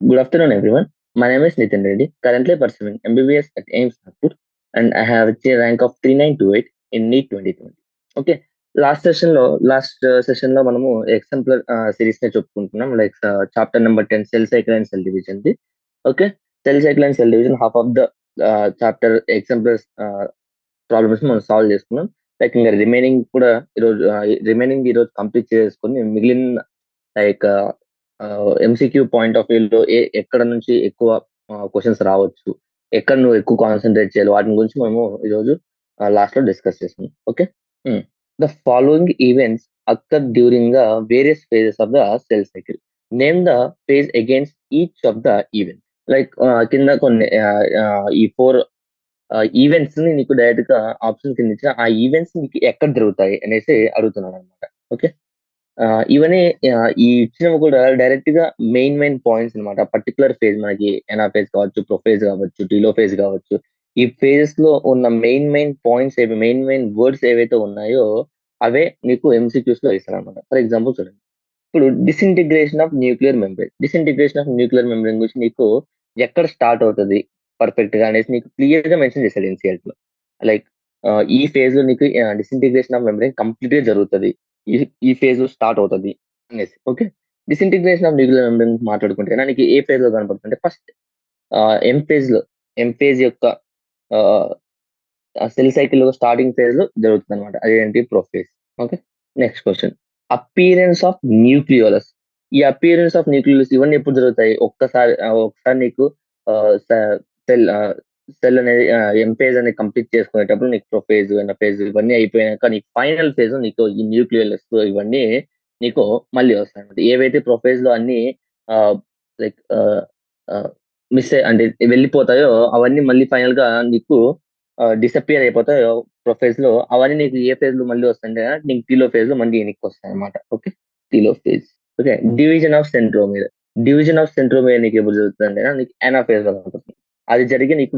Good afternoon, everyone. My name is Nitin Reddy, currently pursuing MBBS at AIMS Nagpur, and I have a rank of 3928 in NEET 2020. Okay, last session లో మనము exemplar series నే చెప్పుకుంటున్నాం. Like chapter number 10 cell cycle and cell division the. Okay, cell cycle and cell division half of the chapter exemplar problems మనం solve చేసుకున్నాం. Like ఇంకా remaining ఈరోజు complete చేసుకుని మిగిలిన లైక్ ఎంసీక్యూ పాయింట్ ఆఫ్ వ్యూలో ఎక్కడ నుంచి ఎక్కువ క్వశ్చన్స్ రావచ్చు, ఎక్కడ నువ్వు ఎక్కువ కాన్సన్ట్రేట్ చేయాలి, వాటి గురించి మనము ఈరోజు లాస్ట్ లో డిస్కస్ చేస్తున్నాం. Okay, the following events occur during the various phases of the cell cycle. Name the phase against each of the event. Like కింద కొన్ని ఈ 4 ఈవెంట్స్ ని నీకు డైరెక్ట్ గా ఆప్షన్ కింద ఇచ్చిన ఆ ఈవెంట్స్ నీకు ఎక్కడ జరుగుతాయి అనేసి అడుగుతున్నాను అనమాట. ఓకే, ఇవన్నీ ఈ ఇచ్చినవి కూడా డైరెక్ట్ గా మెయిన్ పాయింట్స్ అన్నమాట. పర్టికులర్ ఫేజ్ మనకి ఎనాఫేజ్ కావచ్చు, ప్రొఫేజ్ కావచ్చు, టీలోఫేజ్ కావచ్చు. ఈ ఫేజెస్ లో ఉన్న మెయిన్ పాయింట్స్ మెయిన్ వర్డ్స్ ఏవైతే ఉన్నాయో అవే నీకు ఎంసీక్యూస్ లో ఇస్తారనమాట. ఫర్ ఎగ్జాంపుల్ చూడండి, ఇప్పుడు డిసింటిగ్రేషన్ ఆఫ్ న్యూక్లియర్ మెంబ్రెయిన్ గురించి నీకు ఎక్కడ స్టార్ట్ అవుతుంది పర్ఫెక్ట్ గా అనేసి నీకు క్లియర్ గా మెన్షన్ చేశాడు ఎన్సీఎల్టీ లో. లైక్ ఈ ఫేజ్ లో నీకు డిసింటిగ్రేషన్ ఆఫ్ మెంబ్రెయిన్ కంప్లీట్ గా జరుగుతుంది, ఈ ఈ ఫేజ్ లో స్టార్ట్ అవుతుంది అనేసి. Okay, disintegration of nuclear membrane మాట్లాడుకుంటే నీకు ఏ ఫేజ్ లో కనపడుతుంది? ఫస్ట్ ఎం ఫేజ్ లో, ఎం ఫేజ్ యొక్క సెల్ సైకిల్ స్టార్టింగ్ ఫేజ్ లో జరుగుతుంది అనమాట. అదేంటి? Prophase. Okay, next question, appearance of nucleolus. ఈ అపియరెన్స్ ఆఫ్ న్యూక్లియోలస్ ఇవన్నీ ఎప్పుడు జరుగుతాయి? ఒకసారి నీకు సెల్ సెల్ అనేది ఎం ఫేజ్ అనేది కంప్లీట్ చేసుకునేటప్పుడు నీకు ప్రొఫేజ్, ఎనఫేజ్ ఇవన్నీ అయిపోయాక నీకు ఫైనల్ ఫేజ్ నీకు ఈ న్యూక్లియోలస్ ఇవన్నీ నీకు మళ్ళీ వస్తాయి అనమాట. ఏవైతే ప్రొఫేజ్ లో అన్ని లైక్ అంటే వెళ్ళిపోతాయో అవన్నీ మళ్ళీ ఫైనల్ గా నీకు డిసపియర్ అయిపోతాయో ప్రొఫేజ్ లో, అవన్నీ నీకు ఏ ఫేజ్ లో మళ్ళీ వస్తాయంటే నీకు టీలో ఫేజ్ లో మళ్ళీ వెనక్కి వస్తాయి అనమాట. ఓకే, టీలో phase. Okay, division of centromere. Division of centromere నీకు ఎప్పుడు జరుగుతుంది అంటే నీకు ఎనాఫేజ్ లో కనపడుతుంది. అది జరిగి నీకు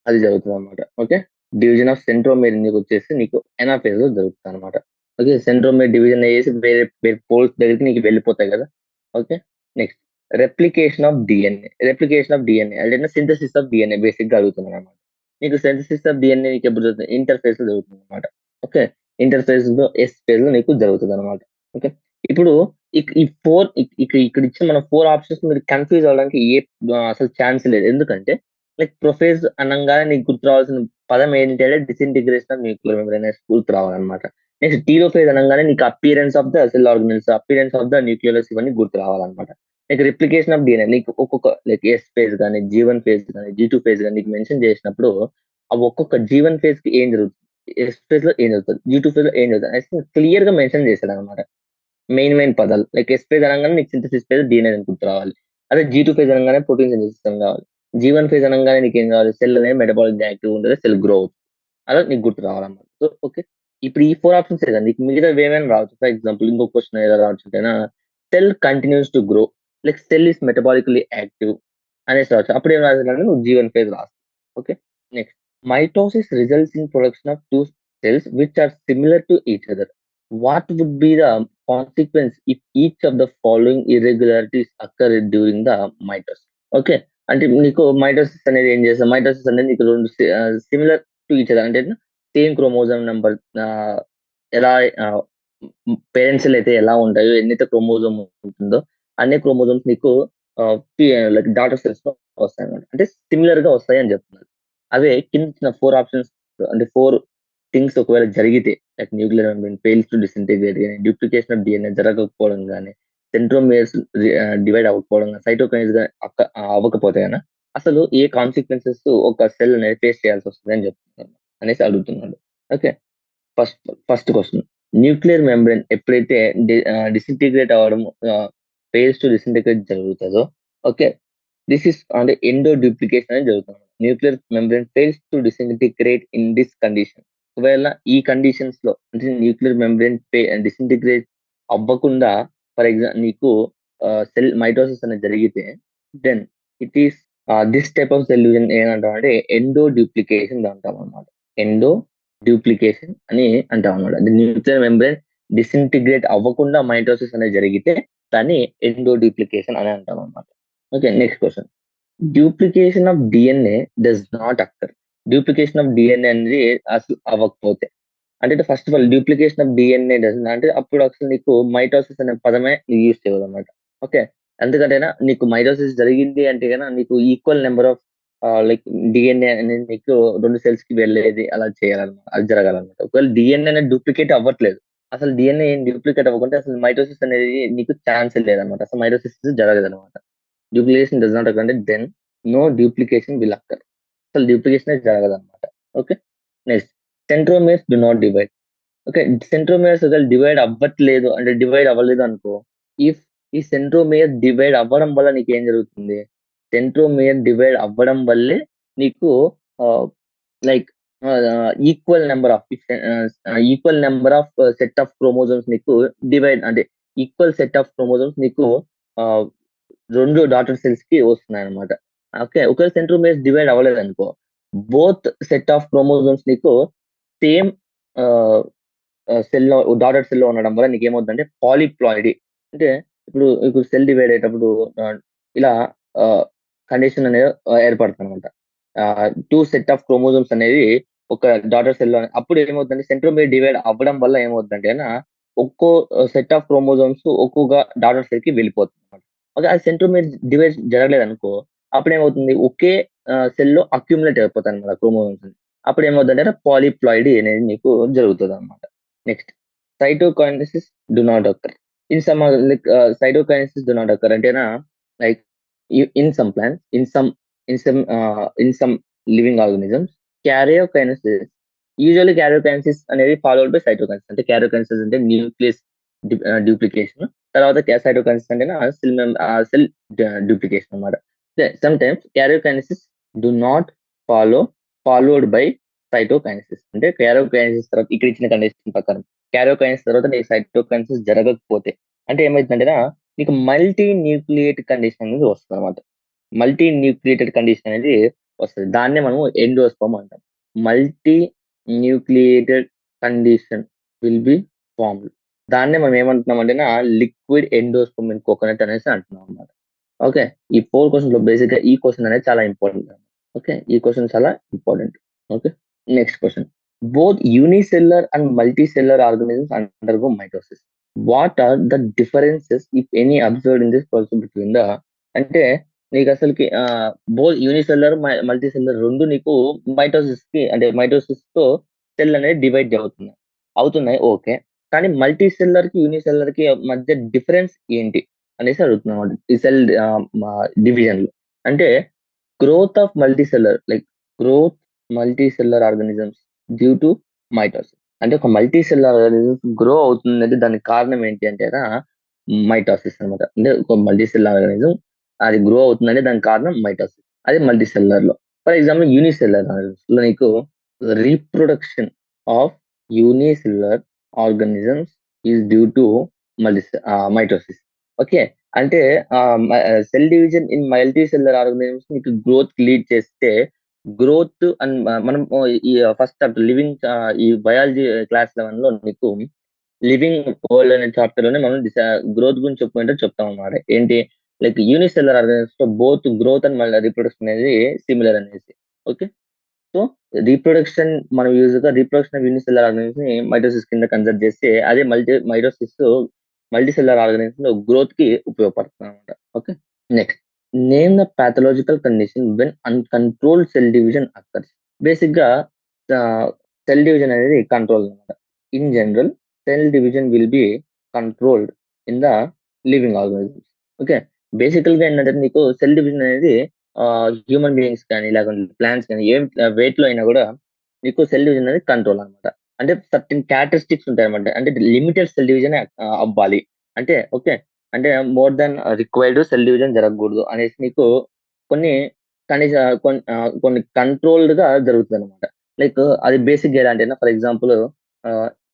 అది జరుగుతుంది అనమాట. ఓకే, డివిజన్ ఆఫ్ సెంట్రోమియర్ నీకు వచ్చేసి నీకు ఎనాఫేజ్ లో జరుగుతుంది అనమాట. ఓకే, సెంట్రోమియర్ డివిజన్ అయ్యేసి వేరే వేరే పోల్స్ దగ్గరికి నీకు వెళ్ళిపోతాయి కదా. Okay, next replication of DNA అంటే సింథసిస్ ఆఫ్ డిఎన్ఏ బేసిక్ గా అడుగుతున్నాను అనమాట. నీకు సింథసిస్ ఆఫ్ డిఎన్ఏ నీకు ఎప్పుడు జరుగుతుంది? ఇంటర్ఫేస్ లో జరుగుతుంది అనమాట. ఓకే, ఇంటర్ఫేస్ లో ఎస్ ఫేజ్ లో నీకు జరుగుతుంది అనమాట. ఓకే, ఇప్పుడు ఈ ఫోర్ ఇక్కడ ఇచ్చిన మన 4 ఆప్షన్స్ మీరు కన్ఫ్యూజ్ అవడానికి అసలు ఛాన్స్ లేదు. ఎందుకంటే లైక్ ప్రొఫేజ్ అనగానే నీకు గుర్తు రావాల్సిన పదం ఏంటంటే డిసింటిగ్రేషన్ ఆఫ్ న్యూక్లియర్ మెంబ్రేన్ అనే గుర్తు రావాలన్నమాట. నెక్స్ట్ టీలోఫేజ్ అనగానే నీకు appearance of the cell organelles, appearance of the nucleolus ఇవన్నీ గుర్తు రావాలన్నమాట. నీకు రిప్లికేషన్ ఆఫ్ డిఎన్ఏ నీకు ఒక్కొక్క లైక్ ఎస్ ఫేజ్ కానీ, G1 ఫేజ్ కానీ, G2 ఫేజ్ కానీ నీకు మెన్షన్ చేసినప్పుడు ఆ ఒక్కొక్క G1 ఫేజ్ కి ఏం జరుగుతుంది, ఎస్ ఫేజ్ లో ఏం జరుగుతుంది, G2 ఫేజ్ లో ఏం జరుగుతుంది క్లియర్ గా మెన్షన్ చేశాడు అనమాట. మెయిన్ పదాలు లైక్ ఎస్ ఫేజ్ అనగానే నీకు సింథసిస్ ఫేజ్ డిఎన్ఏ గుర్తు రావాలి. అదే G2 ఫేజ్ అనగానే ప్రోటీన్ సింథసిస్ కావాలి. G1 ఫేజ్ అనగానే నీకు ఏం కావాలి? సెల్ అనేది మెటబాలిక్ యాక్టివ్ ఉంటుంది, సెల్ గ్రో అవుతుంది. అలా నీకు గుర్తు రావాలన్నమాట. సో ఓకే, ఇప్పుడు ఈ 4 ఆప్షన్స్ కదా నీకు మిగతా ఏమైనా రావచ్చు. ఫర్ ఎగ్జాంపుల్ ఇంకో క్వశ్చన్ ఎలా రావచ్చు అంటే cell continues to grow, like cell is metabolically active అనేసి రావచ్చు. అప్పుడు ఏం రాసాలంటే నువ్వు G1 ఫేజ్ రాస్తావు. Okay, next mitosis results in production of 2 cells which are similar to each other. What would be the consequence if each of the following irregularities occur during the mitosis? Okay, అంటే నీకు mitosis అనేది ఏం చేస్తాం? Mitosis అనేది నీకు రెండు similar to each other అంటే same chromosome number ఎలా పేరెంట్స్ అయితే ఎలా ఉంటాయో, ఎన్నైతే క్రోమోజోమ్ ఉంటుందో అన్ని క్రోమోజోమ్స్ నీకు లైక్ డాటర్ సెల్స్ లో వస్తాయి అనమాట. అంటే సిమిలర్ గా వస్తాయి అని చెప్తున్నారు. అవే కింద 4 ఆప్షన్స్ అంటే 4 థింగ్స్ ఒకవేళ జరిగితే like nuclear membrane fails to disintegrate కానీ, డ్యూప్లికేషన్ ఆఫ్ డిఎన్ఏ జరగకపోవడం కానీ, సెంట్రోమియర్స్ డివైడ్ అవ్వకపోవడం కానీ, సైటోకైన్స్ అవ్వకపోతే అయినా అసలు ఏ కాన్సిక్వెన్సెస్ ఒక సెల్ అనేది ఫేస్ చేయాల్సి వస్తుంది అని చెప్తున్నారు అనేసి అడుగుతున్నాడు. Okay, first first question, nuclear membrane ఎప్పుడైతే డిసింటిగ్రేట్ అవ్వడం ఫెయిల్స్ టు డిసింటిగ్రేట్ జరుగుతుందో, ఓకే, దిస్ ఇస్ అంటే ఎండో డూప్లికేషన్ అనేది జరుగుతుంది. Nuclear membrane fails to disintegrate in this condition. ఒకవేళ ఈ కండిషన్స్ లో అంటే న్యూక్లియర్ మెంబ్రేన్ డిసింటిగ్రేట్ అవ్వకుండా ఫర్ ఎగ్జాంపుల్ నీకు సెల్ మైటోసిస్ అనేది జరిగితే then it is this type of solution ఏమంటాం అంటే ఎండో డూప్లికేషన్ అంటాం అనమాట. ఎండో డూప్లికేషన్ అని అంటాం అనమాట. న్యూక్లియర్ మెంబ్రేన్ డిసింటిగ్రేట్ అవ్వకుండా మైటోసిస్ అనేది జరిగితే దాన్ని ఎండో డూప్లికేషన్ అని అంటాం అనమాట. Okay. Next question. Duplication of DNA does not అక్కర్. Duplication of DNA అనేది అసలు అవ్వకపోతే. అంటే first of all duplication of DNA does అంటే అప్పుడు అసలు నీకు మైటోసిస్ అనే పదమే యూజ్ చేయవన్నమాట. ఓకే. ఎందుకంటేనా నీకు మైటోసిస్ జరిగింది అంటే గన నీకు equal number of like DNA అనేది నీకు 2 సెల్స్‌కి వెళ్ళేది అలా చేయాలన్నమాట. అది జరగాలన్నమాట. ఒకవేళ డీఎన్ఏ అనేది డూప్లికేట్ అవ్వట్లేదు. అసలు డీఎన్ఏ ఏం డూప్లికేట్ అవ్వకుంటే అసలు మైటోసిస్ అనేది నీకు ఛాన్సే లేదన్నమాట. అసలు మైటోసిస్ జరగదన్నమాట. డ్యూప్లికేషన్ డస్ నాట్ అక్కర్ అంటే then no duplication will occur. అసలు డ్యూప్లికేషనే జరగదన్నమాట. Okay. Next centromeres do not divide. Okay. Centromeres ఒకవేళ డివైడ్ అవ్వట్లేదు అంటే డివైడ్ అవ్వలేదు అనుకో. ఇఫ్ ఈ సెంట్రోమియర్ డివైడ్ అవ్వడం వల్ల నీకేం జరుగుతుంది? సెంట్రోమియర్ డివైడ్ అవ్వడం వల్లే నీకు ah, like equal number of set of chromosomes నీకు డివైడ్ అంటే ఈక్వల్ సెట్ ఆఫ్ క్రోమోజోమ్స్ నీకు ఆహ్, 2 డాటర్ సెల్స్‌కి వస్తున్నాయన్నమాట. ఓకే. ఒకవేళ సెంట్రోమియర్స్ డివైడ్ అవ్వలేదనుకో, బోత్ సెట్ ఆఫ్ క్రోమోజోమ్స్ నీకు సేమ్ ఆహ్ సెల్‌లో డాటెడ్ సెల్‌లో ఉండడం వల్ల నీకేమవుద్దంటే పాలీప్లాయిడీ అంటే ఇప్పుడు సెల్ డివైడ్ అయ్యేటప్పుడు ఆహ్, ఇలా ఆహ్, కండిషన్ అనేది ఏర్పడుతుందనమాట. 2 సెట్ ఆఫ్ క్రోమోజోమ్స్ అనేది ఒక డాటర్ సెల్‌లో అప్పుడు ఏమవుతుందంటే సెంట్రోమియర్ డివైడ్ అవ్వడం వల్ల ఏమవుద్దంటేనా ఒక్కో సెట్ ఆఫ్ క్రోమోజోమ్స్ ఒక్కొక్క డాటర్ సెల్‌కి వెళ్ళిపోతుందన్నమాట. అదే ఆ సెంట్రోమియర్ డివైడ్ జరగలేదనుకో అప్పుడేమవుతుంది ఒకే సెల్‌లో అక్యుములేట్ అయిపోతాయన్నమాట క్రోమోజోమ్స్. అప్పుడేమవుద్దంటే పాలీప్లాయిడీ అనేది నీకు జరుగుతదన్నమాట. Next cytokinesis do not occur. In some cytokinesis do not occur అంటేనా like in some plants, in some living organisms karyokinesis usually karyokinesis అనేది ఫాలోడ్ బై సైటోకైనెసిస్. అంటే క్యారియోకైనెసిస్ అంటే nucleus duplication. తర్వాత cytokinesis అంటేనా cell duplication అన్నమాట. Sometimes karyokinesis do not follow followed by cytokinesis. అంటే karyokinesis తర్వాత ఇక్కడ ఇచ్చిన కండిషన్ ప్రకారం క్యారియోకైనెసిస్ తర్వాత నీకు సైటోకైనెసిస్ జరగకపోతే అంటే ఏమైతుందంటేనా నీకు మల్టీ న్యూక్లియేట్ కండిషన్ అనేది వస్తదనమాట. మల్టీ న్యూక్లియేటెడ్ కండిషన్ అనేది వస్తది. దాన్నే మనము ఎండోస్పెర్మ్ అంటాం. Multi nucleated condition will be formed. దాన్నే మనం ఏమంటున్నామంటేనా లిక్విడ్ ఎండోస్పెర్మ్ ఇన్ కోకోనట్ అనేసి అంటున్నాం అన్నమాట. ఓకే. ఈ 4 క్వెషన్స్‌లో బేసిక్‌గా ఈ క్వెషన్ అనేది చాలా ఇంపార్టెంట్. ఓకే. ఈ క్వెషన్ చాలా important. Okay. Next question. Both unicellular and multicellular organisms undergo mitosis. What are the differences, if any, observed in this process between the అంటే నీకసలకి బోత్ యూనిసెల్యులర్, మల్టీసెల్యులర్ 2 నీకు మైటోసిస్‌కి అంటే మైటోసిస్‌తో సెల్ అనేది divide అవుతున్నాయి. Okay. కానీ మల్టీసెల్యులర్‌కి, యూనిసెల్యులర్‌కి మధ్య difference ఏంటి? అనేసి అడుగుతున్నామన్నమాట. ఈ సెల్ డివిజన్‌లో. అంటే growth of multicellular like growth multicellular organisms due to mitosis. అంటే ఒక మల్టీసెల్యులర్ ఆర్గానిజం గ్రో అవుతుందంటే దానికి కారణం ఏంటి అంటేనా మైటోసిస్ అన్నమాట. అంటే ఒక మల్టీసెల్యులర్ ఆర్గానిజం అది గ్రో అవుతుందంటే దానికి కారణం మైటోసిస్. అదే మల్టీసెల్యులర్‌లో. ఫర్ ఎగ్జాంపుల్ యూనిసెల్యులర్ ఆర్గానిజమ్స్‌లో నీకు reproduction of unicellular organisms is due to mitosis. Okay. అంటే cell division in multicellular organisms నీకు గ్రోత్‌కి లీడ్ చేస్తే గ్రోత్ అండ్ మనం ఈ ఫస్ట్ చాప్టర్ ఈ బయాలజీ క్లాస్ 11లో నీకు లివింగ్ వరల్డ్ అనే చాప్టర్ లోనే మనం గ్రోత్ గురించి చెప్పుకుంటే చెప్తామన్నమాట. ఏంటి లైక్ యూనిసెల్యులర్ ఆర్గానిజమ్స్ లో బోత్ గ్రోత్ అండ్ రీప్రొడక్షన్ అనేది సిమిలర్ అనేసి. ఓకే. సో రీప్రొడక్షన్ మనం యూజువల్‌గా రీప్రొడక్షన్ ఆఫ్ యూనిసెల్యులర్ ఆర్గానిజమ్స్‌ని మైటోసిస్ కింద కన్సిడర్ చేస్తే అదే మైటోసిస్ మల్టీసెల్యులర్ ఆర్గానిజమ్స్‌లో గ్రోత్‌కి ఉపయోగపడుతుందన్నమాట. Okay. Next name the pathological condition when uncontrolled cell division occurs. బేసిక్‌గా సెల్ డివిజన్ అనేది కంట్రోల్ అన్నమాట. In general cell division will be controlled in the living organisms. Okay. బేసికల్‌గా ఏంటంటే నీకు సెల్ డివిజన్ అనేది హ్యూమన్ బీయింగ్స్ కానీ లేకుంటే ప్లాంట్స్ కానీ ఏం వేటిలో అయినా కూడా నీకు సెల్ డివిజన్ అనేది కంట్రోల్ అన్నమాట. అంటే సర్టెన్ క్యారెక్టరిస్టిక్స్ ఉంటాయన్నమాట. అంటే లిమిటెడ్ సెల్ డివిజనే అవ్వాలి. అంటే ఓకే. అంటే more than required cell division జరగకూడదు అనేసి నీకు కొన్ని కొన్ని కంట్రోల్డ్‌గా జరుగుతదనమాట. లైక్ అది బేసిక్‌గా ఎలా అంటేనా ఫర్ ఎగ్జాంపుల్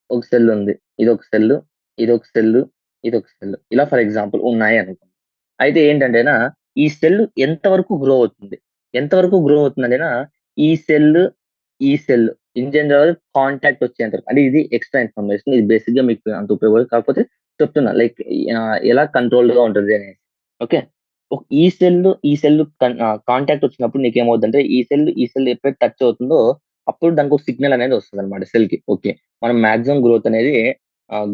ఒక సెల్ ఉంది. ఇదొక సెల్లు, ఇదొక సెల్లు, ఇదొక సెల్లు. ఇలా ఫర్ ఎగ్జాంపుల్ ఉన్నాయి అనుకోండి. అయితే ఏంటంటేనా ఈ సెల్ ఎంత వరకు గ్రో అవుతుంది? ఎంత వరకు గ్రో అవుతుందంటేనా ఈ సెల్, ఈ సెల్ ఇన్ జనరల్ కాంటాక్ట్ వచ్చేంత వరకు. అంటే ఇది ఎక్స్‌ట్రా ఇన్ఫర్మేషన్. ఇది బేసిక్‌గా మీకు అంత ఉపయోగపడదు. కాకపోతే చెప్తున్నా లైక్ ఎలా కంట్రోల్డ్‌గా ఉంటది అనేసి. ఓకే. ఈ సెల్ కాంటాక్ట్ వచ్చినప్పుడు నీకేమవుద్దంటే ఈ సెల్ ఎప్పుడైతే టచ్ అవుతుందో అప్పుడు దానికి ఒక సిగ్నల్ అనేది వస్తదనమాట సెల్‌కి. ఓకే. మనం మాక్సిమం గ్రోత్ అనేది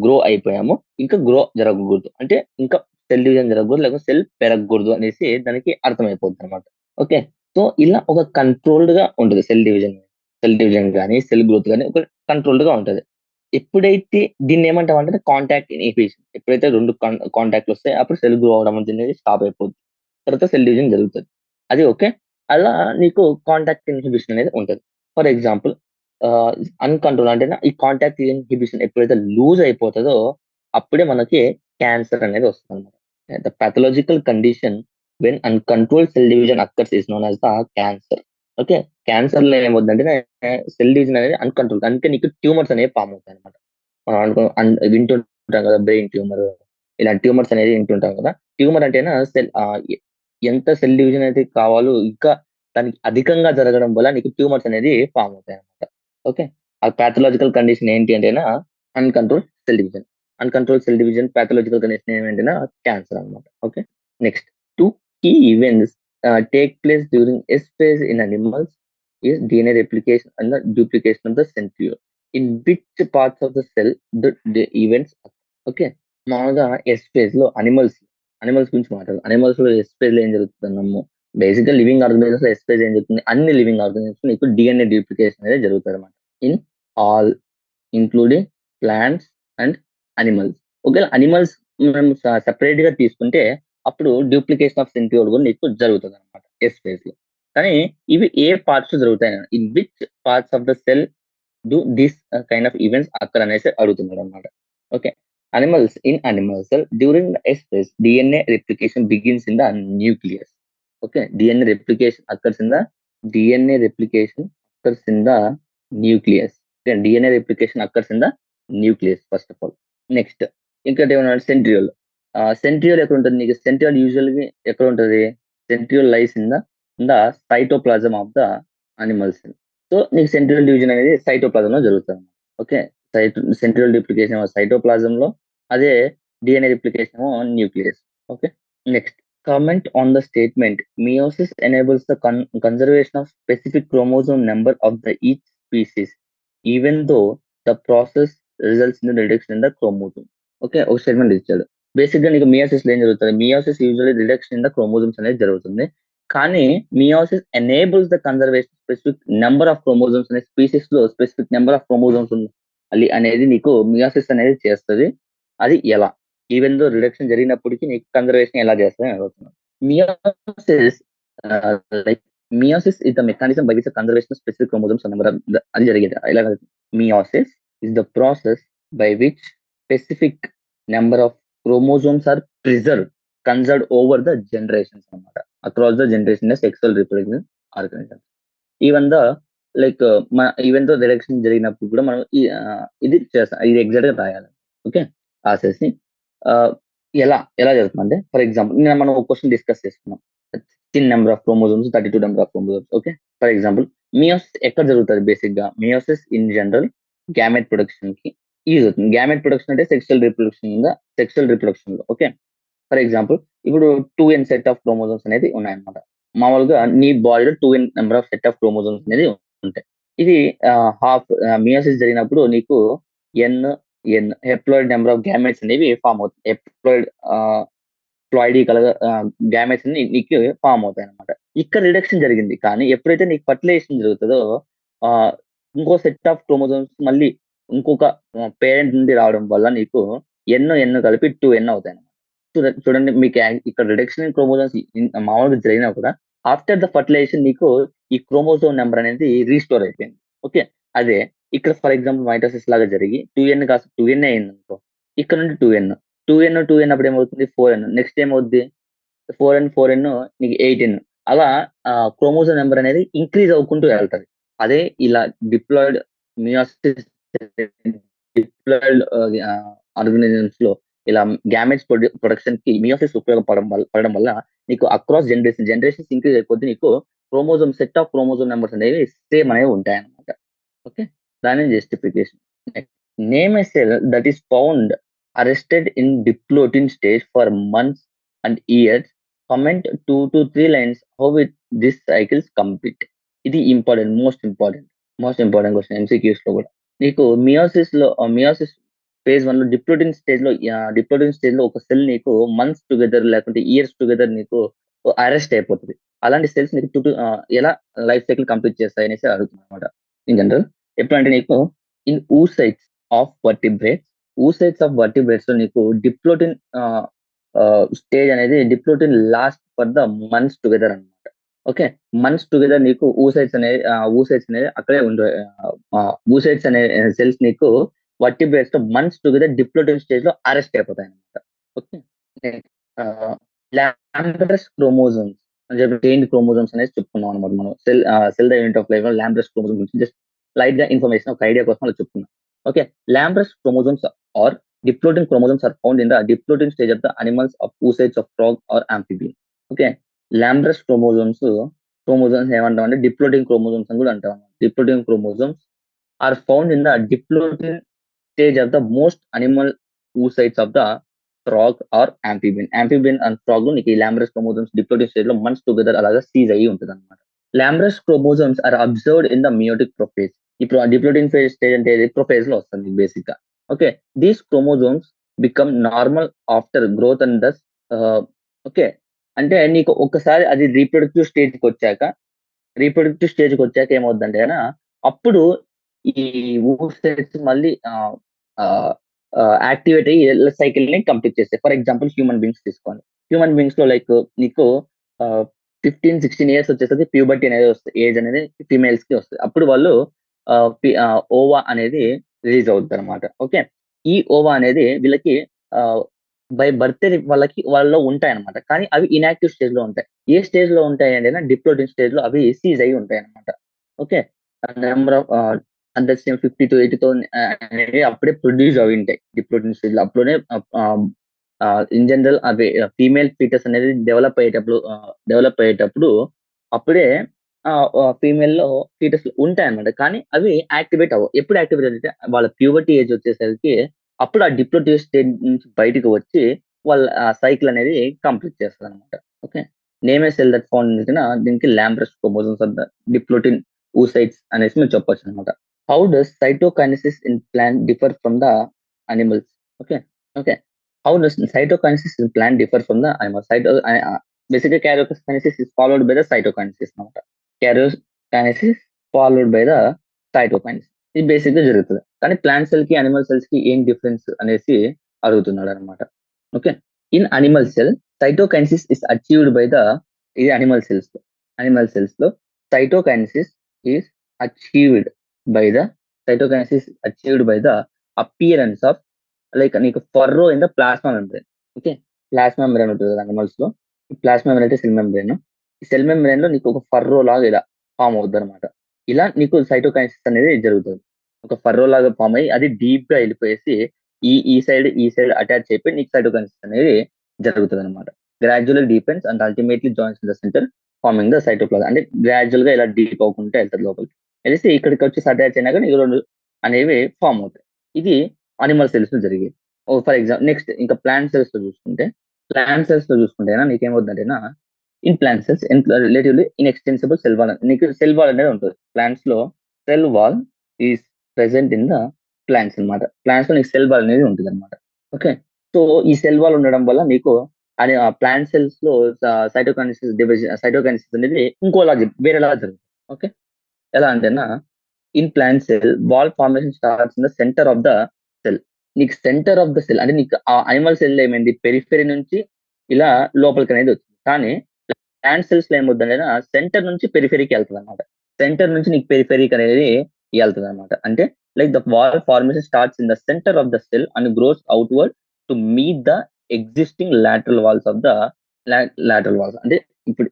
గ్రో అయిపోయాము. ఇంకా గ్రో జరగకూడదు. అంటే ఇంకా సెల్ డివిజన్ జరగకూడదు. లేకపోతే సెల్ పెరగకూడదు అనేసి దానికి అర్థమైపోద్దనమాట. ఓకే. సో, ఇలా ఒక కంట్రోల్డ్‌గా ఉంటది సెల్ డివిజన్. సెల్ డివిజన్ గాని, సెల్ గ్రోత్ గాని ఒక కంట్రోల్డ్‌గా ఉంటది. ఎప్పుడైతే దీన్నేమంటామంటే కాంటాక్ట్ ఇన్హిబిషన్. ఎప్పుడైతే 2 కాంటాక్ట్‌లొస్తాయో అప్పుడు సెల్ గ్రో అవ్వడం అనేది స్టాప్ అయిపోద్ది. తర్వాత సెల్ డివిజన్ జరుగుతది. అది ఓకే. అలా నీకు కాంటాక్ట్ ఇన్హిబిషన్ అనేది ఉంటది. ఫర్ ఎగ్జాంపుల్ ఆహ్, అన్‌కంట్రోల్ అంటే ఈ కాంటాక్ట్ ఇన్హిబిషన్ ఎప్పుడైతే లూజ్ అయిపోతదో అప్పుడే మనకి క్యాన్సర్ అనేది వస్తదన్నమాట. The pathological condition when uncontrolled cell division occurs is known as the cancer. Okay. క్యాన్సర్‌లో ఏమవుద్దంటే సెల్ డివిజన్ అనేది అన్‌కంట్రోల్ అందుకే నీకు ట్యూమర్స్ అనేవి ఫార్మ్ అవుతాయన్నమాట. మనం వింటుంటాం కదా! బ్రెయిన్ ట్యూమర్ ఇలాంటి ట్యూమర్స్ అనేది వింటుంటాం కదా! ట్యూమర్ అంటేనా ఎంత సెల్ డివిజన్ అయితే కావాలో ఇంకా దానికి అధికంగా జరగడం వల్ల నీకు ట్యూమర్స్ అనేది ఫార్మ్ అవుతాయన్నమాట. ఓకే. ఆ పాథలాజికల్ కండిషన్ ఏంటి అంటేనా uncontrolled cell division. Uncontrolled cell division pathological condition ఏమంటేనా క్యాన్సర్ అన్నమాట. Okay. Next 2 key events take place during S phase in animals is DNA replication and the duplication of the centriole. In which parts of the cell the events okay. మామూలుగా S ఫేజ్‌లో animals గురించి మాట్లాడదాం. అనిమల్స్‌లో yes ఫేజ్‌లో ఏం జరుగుతుందన్నాము. బేసిక్‌గా living ఆర్గానిజమ్స్‌లో yes phase ఏం జరుగుతుంది? అన్ని లివింగ్ ఆర్గానిజమ్స్‌లో నీకు డీఎన్ఏ డ్యూప్లికేషన్ అనేది జరుగుతదన్నమాట. In all including plants and animals. ఒకవేళ అనిమల్స్ మనం సెపరేట్‌గా తీసుకుంటే అప్పుడు డూప్లికేషన్ ఆఫ్ సెంట్రియోల్ కూడా నీకు జరుగుతదన్నమాట ఎస్ ఫేజ్‌లో. కానీ ఇవి ఏ పార్ట్స్‌లో జరుగుతాయి? In which parts of the cell do this kind of events occur అనేసి అడుగుతున్నాడన్నమాట. Okay. Animal cell during the S phase, DNA replication begins in the nucleus. Okay, DNA replication occurs in the nucleus. Okay, DNA replication occurs in the nucleus first of all. Next, ఇంకోటి ఏమన్నా centriole. Centriole ఎక్కడ ఉంటుంది నీకు? Centriole యూజువల్‌గా ఎక్కడ ఉంటది? Centriole lies in the cytoplasm of the animal cell. So, నీకు centriole division అనేది సైటోప్లాజంలో జరుగుతది. ఓకే. సెంట్రియోల్ డ్యూప్లికేషన్ ఏమో సైటోప్లాజంలో అదే డీఎన్ఏ రిప్లికేషన్ ఏమో nucleus. Okay. Next comment on the statement meiosis enables the conservation of specific chromosome number of the each species even though the process results in the reduction in the chromosome. Okay. ఒక statement ఇచ్చాడు. బేసిక్‌గా నీకు మియోసిస్‌లో ఏం జరుగుతది? Meiosis usually reduction in the chromosomes అనేది జరుగుతుంది. కానీ meiosis enables the conservation specific number of chromosomes అనే స్పీసీస్‌లో స్పెసిఫిక్ నంబర్ ఆఫ్ క్రోమోజోమ్స్ అనేది నీకు మియోసిస్ అనేది చేస్తది. అది ఎలా? ఈవెన్ దో రిడక్షన్ జరిగినప్పటికి నీకు కన్జర్వేషన్ ఎలా చేస్తదని అడుగుతున్నాను. Meiosis ah, like meiosis is the mechanism by which the conservation of specific chromosomes number of the అది జరిగేది. ఎలాగ meiosis is the process by which specific number of chromosomes are conserved over the generations అన్నమాట. Across the generation sexual reproduction organism. Even the like even though reduction జరిగినప్పుడు కూడా మనం ఇది చేస్తాం. ఇది ఎగ్జాక్ట్‌గా రాయాలి. ఓకే. రాసేసి ఎలా జరుగుతుందంటే ఫర్ ఎగ్జాంపుల్ నిన్న మనం ఒక క్వెషన్ డిస్కస్ చేసుకున్నాం. 16 number of chromosomes, 32 number of chromosomes. Okay. For example meiosis ఎక్కడ జరుగుతది బేసిక్‌గా? మియోసిస్ ఇన్ జనరల్ గ్యామెట్ ప్రొడక్షన్‌కి యూజ్ అవుతుంది. గ్యామెట్ ప్రొడక్షన్ అంటే సెక్సువల్ రిప్రొడక్షన్‌లో. ఓకే. ఫర్ ఎగ్జాంపుల్ ఇప్పుడు 2n సెట్ ఆఫ్ క్రోమోజోమ్స్ అనేది ఉన్నాయన్నమాట. మామూలుగా నీ బాడీలో 2n number of set of chromosomes అనేది ఉంటాయి. ఇది మియోసిస్ జరిగినప్పుడు నీకు ఎన్, ఎన్ హెప్లాయిడ్ నంబర్ ఆఫ్ గ్యామెట్స్ అనేవి ఫార్మ్ అవుతాయి. ఆహ్, ప్లాయిడీ గ్యామెట్స్ అన్ని నీకు ఫార్మ్ అవుతాయన్నమాట. ఇక్కడ రిడక్షన్ జరిగింది. కానీ ఎప్పుడైతే నీకు ఫర్టిలైజేషన్ జరుగుతదో ఆహ్, ఇంకో సెట్ ఆఫ్ క్రోమోజోమ్స్ మళ్ళీ ఇంకొక పేరెంట్ నుండి రావడం వల్ల నీకు ఎన్ కలిపి 2n అవుతాయన్నమాట. చూడండి మీకు ఇక్కడ రిడక్షన్ ఇన్ క్రోమోజోమ్స్ మామూలుగా జరిగినా కూడా ఆఫ్టర్ ద ఫర్టిలైజేషన్ నీకు ఈ క్రోమోజోమ్ నంబర్ అనేది రీస్టోర్ అయిపోయింది. ఓకే. అదే ఇక్కడ ఫర్ ఎగ్జాంపుల్ మైటోసిస్ లాగా జరిగి 2n కాస్త 2n అయిందనుకో. ఇక్కడ నుండి 2n అప్పుడు ఏమవుతుంది 4n నెక్స్ట్ ఏమవుద్ది 4n నీకు 18 అలా క్రోమోజోమ్ నంబర్ అనేది ఇంక్రీజ్ అవ్వుకుంటూ వెళ్తది. అదే ఇలా డిప్లాయిడ్ మియోసిస్ డిప్లాయిడ్ ఆర్గానిజమ్స్‌లో ఇలా గ్యామెట్స్ ప్రొడక్షన్‌కి మియోసిస్ పడడం వల్ల నీకు అక్రాస్ జనరేషన్స్ ఇంక్రీజ్ అయిపోద్ది. నీకు సెట్ ఆఫ్ క్రోమోజోమ్ నంబర్స్ అనేవి సేమ్ అనేవి ఉంటాయన్నమాట. ఓకే. దాని justification. Name a cell that is found arrested in diplotene stage for months and years comment 2 to 3 lines how with this cycles complete. ఇది important, most important question MCQs లో కూడా. నీకు meiosis phase 1 లో డిప్లోటిన్ stage లో ఒక cell నీకు months together లేకుంటే years together నీకు అరెస్ట్ అయిపోతుంది. అలాంటి సెల్స్ నీకు ఎలా లైఫ్ సైకిల్ కంప్లీట్ చేస్తాయి అనేసి అడుగుతుంది అనమాట. ఇన్ జనరల్ ఎప్పుడంటే నీకు ఇన్ ఊసైట్స్ ఆఫ్ వర్టిబ్రేట్స్ లో నీకు డిప్లోటిన్ స్టేజ్ అనేది diplotene last for the months together అనమాట. ఓకే, మంత్స్ టుగెదర్ నీకు ఊసైట్స్ అనేది అక్కడే ఉండే ఊసైట్స్ అనే సెల్స్ నీకు వర్టిబ్రేట్స్ లో మంత్స్ టుగెదర్ డిప్లోటిన్ స్టేజ్ లో అరెస్ట్ అయిపోతాయి అనమాట. ఓకే, లాంబ్రస్ క్రోమోజోమ్స్ అని చెప్పి చైన్ క్రోమోజోమ్స్ అనేది చెప్పుకున్నాం అనమాట. మనం cell the unit of life లో లాంబ్రస్ క్రోమోజోమ్ గురించి జస్ట్ లైట్ గా ఇన్ఫర్మేషన్ ఒక ఐడియా కోసం అలా చెప్పుకున్నాం. Okay, lampbrush chromosomes are diplotin chromosomes are found in the diplotin stage of the animals of oocytes of frog or amphibian. Okay, lampbrush chromosomes ఏమంటామంటే diplotene chromosomes అని కూడా అంటాం. Diplotene chromosomes are found in the diplotene stage of the most animal oocytes of the frog or amphibian and frog లో నీకు ఈ lampbrush chromosomes diplotene stage లో months together అలాగా seize అయ్యి ఉంటుంది అనమాట. Lampbrush chromosomes are observed in the meiotic prophase. ఇప్పుడు ఆ డిప్లోటిన్ స్టేజ్ అంటే ప్రొఫేజ్ లో వస్తుంది బేసిక్ గా. Okay, these chromosomes become normal after growth and thus. Okay, అంటే నీకు ఒక్కసారి అది రీప్రొడక్టివ్ స్టేజ్కి వచ్చాక ఏమవుతుందంటే అప్పుడు ఈ ఊసైట్స్ మళ్ళీ యాక్టివేట్ అయ్యి సైకిల్ ని కంప్లీట్ చేస్తాయి. ఫర్ ఎగ్జాంపుల్ హ్యూమన్ బీయింగ్స్ తీసుకోండి. హ్యూమన్ బీయింగ్స్ లో లైక్ నీకు 15-16 years వచ్చేసరికి ప్యూబర్టీ అనేది వస్తుంది, ఏజ్ అనేది ఫీమేల్స్ కి వస్తుంది. అప్పుడు వాళ్ళు ఓవా అనేది రిలీజ్ అవుతుంది అనమాట. ఓకే, ఈ ఓవా అనేది వీళ్ళకి బై బర్త్ వాళ్ళలో ఉంటాయి అనమాట. కానీ అవి ఇన్యాక్టివ్ స్టేజ్ లో ఉంటాయి. ఏ స్టేజ్ లో ఉంటాయి అంటే డిప్లోటిన్ స్టేజ్ లో అవి సీజ్ అయి ఉంటాయి అనమాట. ఓకే, నెంబర్ ఆఫ్ అంత 50-80,000 అనేవి అప్పుడే ప్రొడ్యూస్ అవి ఉంటాయి డిప్లోటిన్ స్టేజ్ లో. అప్పుడే ఇన్ జనరల్ అవి ఫీమేల్ ఫీటస్ అనేది డెవలప్ అయ్యేటప్పుడు అప్పుడే ఫీమేల్ లో ఫీటస్ ఉంటాయి అనమాట. కానీ అవి యాక్టివేట్ అవ్వవు. ఎప్పుడు యాక్టివేట్ అంటే వాళ్ళ ప్యూబర్టీ ఏజ్ వచ్చేసరికి అప్పుడు ఆ డిప్లోటివ్ స్టేజ్ నుంచి బయటకు వచ్చి వాళ్ళ సైకిల్ అనేది కంప్లీట్ చేస్తారు అనమాట. Okay, name a cell that found దీనికి lampbrush chromosomes of the diplotene oocytes అనేసి మీరు చెప్పొచ్చు అనమాట. How does cytokinesis in plant differ from the animals? Okay, okay, how does cytokinesis in plant differ from the animals? బేసిక్గా karyokinesis is followed by the cytokinesis అనమాట. Karyokinesis followed by the cytokinesis. ఇది basic గా జరుగుతుంది. కానీ plant cell కి animal cells కి ఏం difference అనేసి అడుగుతున్నాడు అనమాట. Okay, in animal cell cytokinesis is achieved by the ఇది అనిమల్ సెల్స్ లో cytokinesis is achieved by the appearance of like నీకు furrow in the plasma membrane. Okay, plasma membrane ఉంటుంది కదా అనిమల్స్ లో. ఈ ప్లాస్మా మెంబ్రేన్ అంటే సెల్ మెంబ్రేన్. ఈ cell membrane లో నీకు ఒక ఫర్రో లాగా ఇలా ఫామ్ అవుతుంది అనమాట. ఇలా నీకు సైటోకైనసిస్ అనేది జరుగుతుంది. ఒక ఫర్రో లాగా ఫామ్ అయ్యి అది డీప్ గా వెళ్ళిపోయేసి ఈ సైడ్ అటాచ్ అయిపోయి నీకు సైటోకైనసిస్ అనేది జరుగుతుంది అనమాట. Gradual deepens and ultimately joins the centre forming the cytoplasm. అంటే గ్రాడ్యువల్ గా ఇలా డీప్ అవ్వకుంటే వెళ్తుంది లోపలికి, వెళ్ళేసి ఇక్కడికి వచ్చి అటాచ్ అయినాక నీకు రెండు అనేవి ఫామ్ అవుతాయి. ఇది అనిమల్ సెల్స్ లో జరిగేది. ఫర్ ఎగ్జాంపుల్ నెక్స్ట్ ఇంకా ప్లాంట్ సెల్స్ లో చూసుకుంటే నీకేమవుతుందంటేనా in plant cells relatively inextensible cell wall. నీకు సెల్ వాల్ అనేది ఉంటుంది ప్లాంట్స్ లో. Cell wall is present in the plants అనమాట. ప్లాంట్స్ లో నీకు సెల్ వాల్ అనేది ఉంటుంది అనమాట. ఓకే, సో ఈ సెల్ వాల్ ఉండడం వల్ల నీకు ప్లాంట్ సెల్స్ లో సైటోకైనసిస్ అనేది వేరేలా జరుగుతుంది. ఓకే, ఎలా అంటేనా in plant cell wall formation starts in the centre of the cell. నీకు సెంటర్ ఆఫ్ ద సెల్ అంటే నీకు ఆ అనిమల్ సెల్ ఏమైంది పెరిఫెరీ నుంచి ఇలా లోపలికి అనేది వచ్చింది. కానీ ప్లాంట్ సెల్స్ లో ఏమవుతుందంటే సెంటర్ నుంచి పెరిఫెరీకి వెళ్తుంది అనమాట. సెంటర్ నుంచి నీకు పెరిఫెరీకి అనేది వెళ్తుంది అనమాట. అంటే like the wall formation starts in the centre of the cell and grows outward to meet the existing lateral walls of the lateral walls. అంటే ఇప్పుడు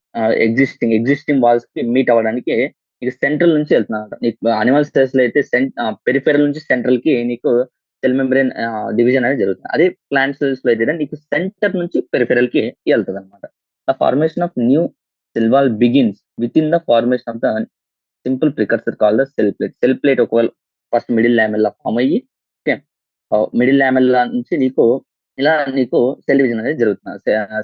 ఎగ్జిస్టింగ్ వాల్స్ కి మీట్ అవ్వడానికి నీకు సెంట్రల్ నుంచి వెళ్తున్నా. నీకు అనిమల్ సెల్స్ లో అయితే పెరిఫెరల్ నుంచి సెంట్రల్ కి నీకు సెల్ మెంబ్రేన్ డివిజన్ అనేది జరుగుతుంది. అదే ప్లాంట్ సెల్స్ లో అయితే నీకు సెంటర్ నుంచి పెరిఫెరల్ కి వెళ్తుంది అనమాట. The formation of new cell wall begins with in the formation of the simple precursor call the cell plate. Cell plate ఒకవేళ ఫస్ట్ మిడిల్ లామెల్లా ఫామ్ అయ్యి, ఓకే, మిడిల్ లామెల్లా నుంచి నీకు ఇలా నీకు సెల్ డివిజన్ అనేది జరుగుతుంది.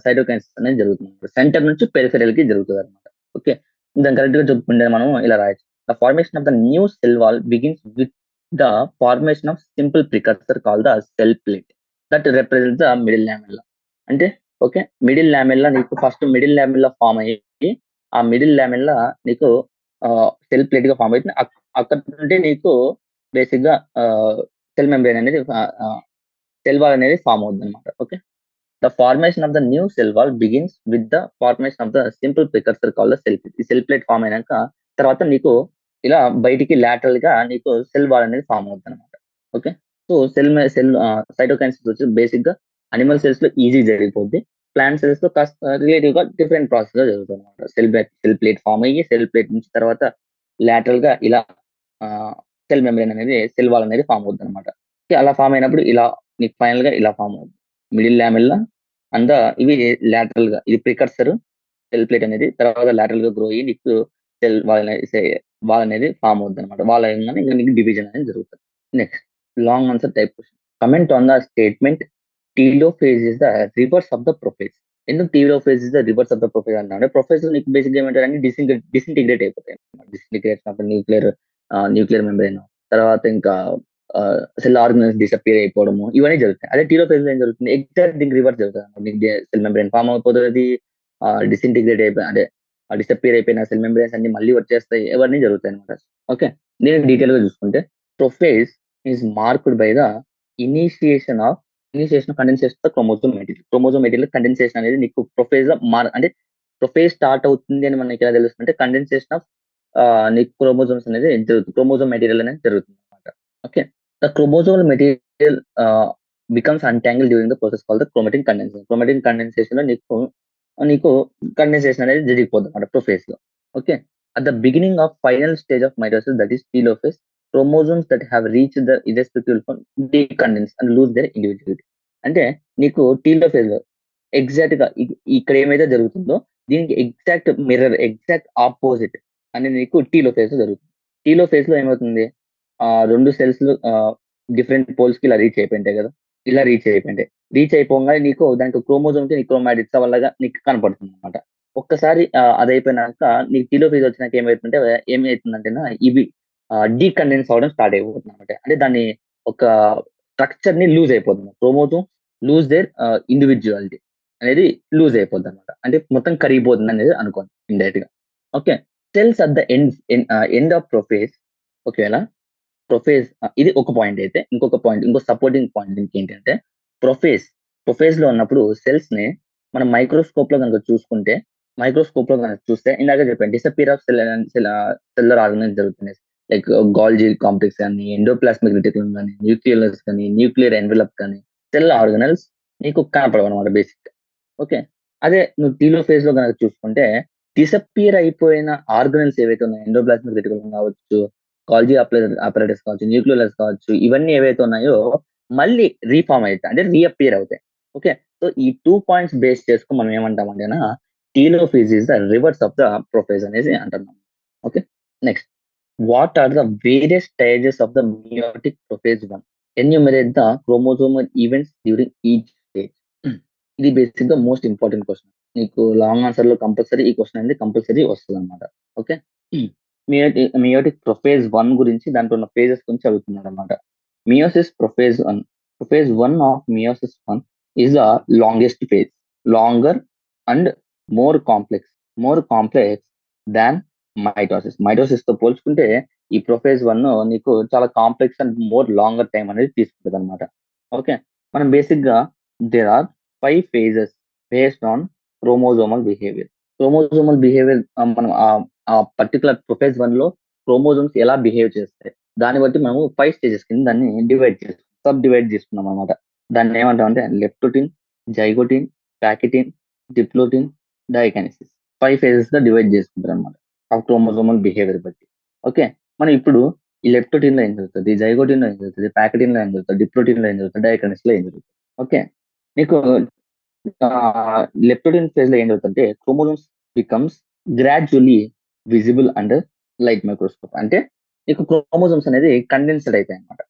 సైటోకైనెసిస్ అనేది జరుగుతుంది. సెంటర్ నుంచి పెరిఫెరల్ కి జరుగుతుందన్నమాట. ఓకే. దాన్ని కరెక్ట్‌గా చెప్పుకుంటే మనం ఇలా రాయొచ్చు. The formation of the new cell wall begins with the formation of simple precursor called the cell plate that represents the middle lamella. అంటే ఓకే. మిడిల్ లామెల్లా నీకు ఫస్ట్ మిడిల్ లామెల్లా ఫార్మ్ అయ్యి, ఆ మిడిల్ లామెల్లా నీకు cell ప్లేట్‌గా form అయితుంది. అక్కడి నుండి నీకు బేసిక్‌గా సెల్ మెంబ్రేన్ అనేది సెల్ వాల్ అనేది ఫార్మ్ అవుతుందన్నమాట. Okay. The formation of the new cell wall begins with the formation of the simple precursor called the cell plate. ఈ సెల్ ప్లేట్ ఫార్మ్ అయినాక తర్వాత నీకు ఇలా బయటికి లాటరల్ గా నీకు సెల్ వాల్ అనేది ఫార్మ్ అవుతుంది అనమాట. ఓకే. సో సెల్ సైటోకైన్సిస్ వచ్చి బేసిక్ గా అనిమల్ సెల్స్ లో ఈజీ జరిగిపోద్ది. ప్లాంట్ సెల్స్ లో కాస్త రిలేటివ్ గా డిఫరెంట్ ప్రాసెస్ లో జరుగుతుంది అనమాట. సెల్ ప్లేట్ ఫార్మ్ అయ్యి సెల్ ప్లేట్ నుంచి తర్వాత లాటరల్ గా ఇలా సెల్ మెంబ్రేన్ అనేది సెల్ వాల్ అనేది ఫార్మ్ అవుతుంది అనమాట. అలా ఫార్మ్ అయినప్పుడు ఇలా నీకు ఫైనల్ గా ఇలా ఫార్మ్ అవుతుంది. మిడిల్ లామెల్లా అండ్ ఇవి లాటరల్ గా ఇది ప్రికర్సర్ సెల్ ప్లేట్ అనేది తర్వాత లాటరల్ గా గ్రో అయ్యి నీకు సెల్ వాల్ అనేది ఫార్మ్ అవుతుంది అనమాట. వాల్ అయ్యంగానే ఇంకా నీకు డివిజన్ అనేది జరుగుతుంది. Next long answer type question. Comment on the statement telophase is the reverse of the prophase. ఎందుకు telophase is the reverse of the prophase అంటే ప్రొఫేజ్ నీకు బేసిక్ ఏమంటారు డిసింటిగ్రేట్ అయిపోతాయి. డిసింటిగ్రేషన్ ఆఫ్ న్యూక్లియర్ మెంబ్రేన్ తర్వాత ఇంకా cell organise disappear అయిపోవడము ఇవన్నీ జరుగుతాయి. అదే టీలోఫేజ్ లో ఏం జరుగుతుంది ఎగ్జాక్ట్ దీనికి రివర్స్ జరుగుతుంది. సెల్ మెంబ్రేన్ ఫార్మ్ అయిపోతుంది, డిసింటిగ్రేట్ అయిపోయి అదే డిసపియర్ అయిపోయిన సెల్ మెంబ్రేన్స్ అన్ని మళ్ళీ వచ్చేస్తాయి, ఇవన్నీ జరుగుతాయి అనమాట. ఓకే. నేను డీటెయిల్ గా చూసుకుంటే prophase is marked by the initiation of condensation of chromosome material. Chromosome material condensation అనేది నీకు ప్రొఫేజ్ లో అంటే ప్రొఫేజ్ స్టార్ట్ అవుతుంది అని మనకి ఎలా తెలుస్తుంటే కండెన్సేషన్ ఆఫ్ నీకు క్రోమోజోమ్స్ అనేది జరుగుతుంది. క్రోమోజోమ్ మెటీరియల్ అనేది జరుగుతుంది అనమాట. Okay. The chromosomal material becomes అన్టాంగిల్ during the process called the chromatin condensation. Chromatin condensation లో నీకు కండెన్సేషన్ అనేది జరిగిపోతుంది అనమాట ప్రొఫేజ్ లో. Okay. At the beginning of final stage of mitosis that is telophase chromosomes that have reached the irrespective form decondense and lose their individuality. అంటే నీకు telophase లో exact గా ఇక్కడ ఏమైతే జరుగుతుందో దీనికి ఎగ్జాక్ట్ మిర్రర్ ఎగ్జాక్ట్ ఆపోజిట్ అనేది నీకు టీలోఫేజ్ లో జరుగుతుంది. టీలోఫేజ్ లో ఏమవుతుంది రెండు సెల్స్ డిఫరెంట్ పోల్స్ కి ఇలా రీచ్ అయిపోయింటాయి కదా, ఇలా రీచ్ అయిపోయింటాయి. రీచ్ అయిపోగానే నీకు దానికి క్రోమోజోమ్ కి క్రోమాటిడ్స్ వల్లగా నీకు కనపడుతుంది అనమాట. ఒక్కసారి అది అయిపోయినాక నీకు టీలోఫేజ్ వచ్చినాక ఏమైతుందంటే ఇవి డీకండెన్స్ అవడం స్టార్ట్ అయిపోతుంది అనమాట. అంటే దాన్ని ఒక స్ట్రక్చర్ ని లూజ్ అయిపోతుంది. క్రోమోజోమ్ లూజ్ దేర్ ఇండివిజువాలిటీ అనేది లూజ్ అయిపోద్ది అనమాట. అంటే మొత్తం కరిగిపోతుంది అనేది అనుకోండి ఇండైరెక్ట్ గా. Okay. Cells at the end of prophase ఒకవేళ ప్రొఫేజ్ ఇది ఒక పాయింట్ అయితే ఇంకో సపోర్టింగ్ పాయింట్ ఏంటంటే ప్రొఫేజ్ ప్రొఫేజ్ లో ఉన్నప్పుడు సెల్స్ ని మనం మైక్రోస్కోప్ లో కనుక చూసుకుంటే మైక్రోస్కోప్ లో కనుక చూస్తే ఇందాక చెప్పాను డిసపియర్ ఆఫ్ సెల్లర్ ఆర్గనైజ్ జరుగుతుంది. లైక్ గాల్జీ కాంప్లెక్స్ కానీ ఎండోప్లాస్మిక్ రెటిక్యులం కానీ న్యూక్లియస్ కానీ న్యూక్లియర్ ఎన్వలప్ కానీ సెల్ ఆర్గనల్స్ నీకు కనపడవు అనమాట బేసిక్. ఓకే. అదే నువ్వు టీలో ఫేజ్ లో కనుక చూసుకుంటే డిసపియర్ అయిపోయిన ఆర్గనల్స్ ఏవైతే ఉన్నాయో ఎండోప్లాస్మిక్ రెటిక్యులం కావచ్చు, కాల్జీ అపరేటస్ కావచ్చు, న్యూక్లియోలస్ కావచ్చు, ఇవన్నీ ఏవైతే ఉన్నాయో మళ్ళీ రీఫార్మ్ అవుతాయి అంటే రీఅపియర్ అవుతాయి. ఓకే. సో ఈ 2 పాయింట్స్ బేస్ చేసుకొని మనం ఏమంటామంటే telophase is the reverse of the prophase అనేసి అంటున్నాం. Okay. Next what are the various stages of the meiotic prophase 1? Enumerate the chromosomal events during each stage. ఇది బేసిక్ గా most important question. నీకు long answer లో compulsory ఈ question అనేది compulsory వస్తుంది అనమాట. ఓకే. మియోటిక్ ప్రొఫేజ్ 1 గురించి దాంట్లో ఉన్న ఫేజెస్ గురించి అడుగుతున్నాడు అనమాట. Meiosis prophase 1. Prophase 1 of meiosis 1 is the longest phase, longer and more complex than mitosis. Mitosis తో పోల్చుకుంటే ఈ ప్రొఫేజ్ 1 నీకు చాలా complex and more longer time అనేది తీసుకుంటుంది అనమాట. ఓకే. మనం బేసిక్ గా there are 5 phases based on chromosomal behaviour. Chromosomal behaviour మనం ఆ పర్టికులర్ ప్రొఫేజ్ 1 లో క్రోమోజోమ్స్ ఎలా బిహేవ్ చేస్తాయి దాన్ని బట్టి మనము 5 స్టేజెస్ కింద దాన్ని సబ్ డివైడ్ చేసుకున్నాం అనమాట. దాన్ని ఏమంటాం అంటే లెప్టోటిన్, జైగోటిన్, ప్యాకిటిన్, డిప్లోటిన్, డైకైనసిస్ 5 ఫేజెస్ గా డివైడ్ చేసుకుంటారు అనమాట ఆ క్రోమోజోమల్ బిహేవియర్ బట్టి. ఓకే. మనం ఇప్పుడు ఈ లెప్టోటిన్ లో ఏం జరుగుతుంది, జైగోటిన్ లో ఏం జరుగుతుంది, ప్యాకిటిన్ లో ఏం జరుగుతుంది, డిప్లోటిన్ లో ఏం జరుగుతుంది, డైకైనసిస్ లో ఏం జరుగుతుంది. ఓకే. నీకు లెప్టోటిన్ ఫేజ్ లో ఏం జరుగుతుందంటే chromosomes becomes gradually visible under light microscope. అంటే నీకు క్రోమోజోమ్స్ అనేది కండెన్స్డ్ అవుతాయి అనమాట.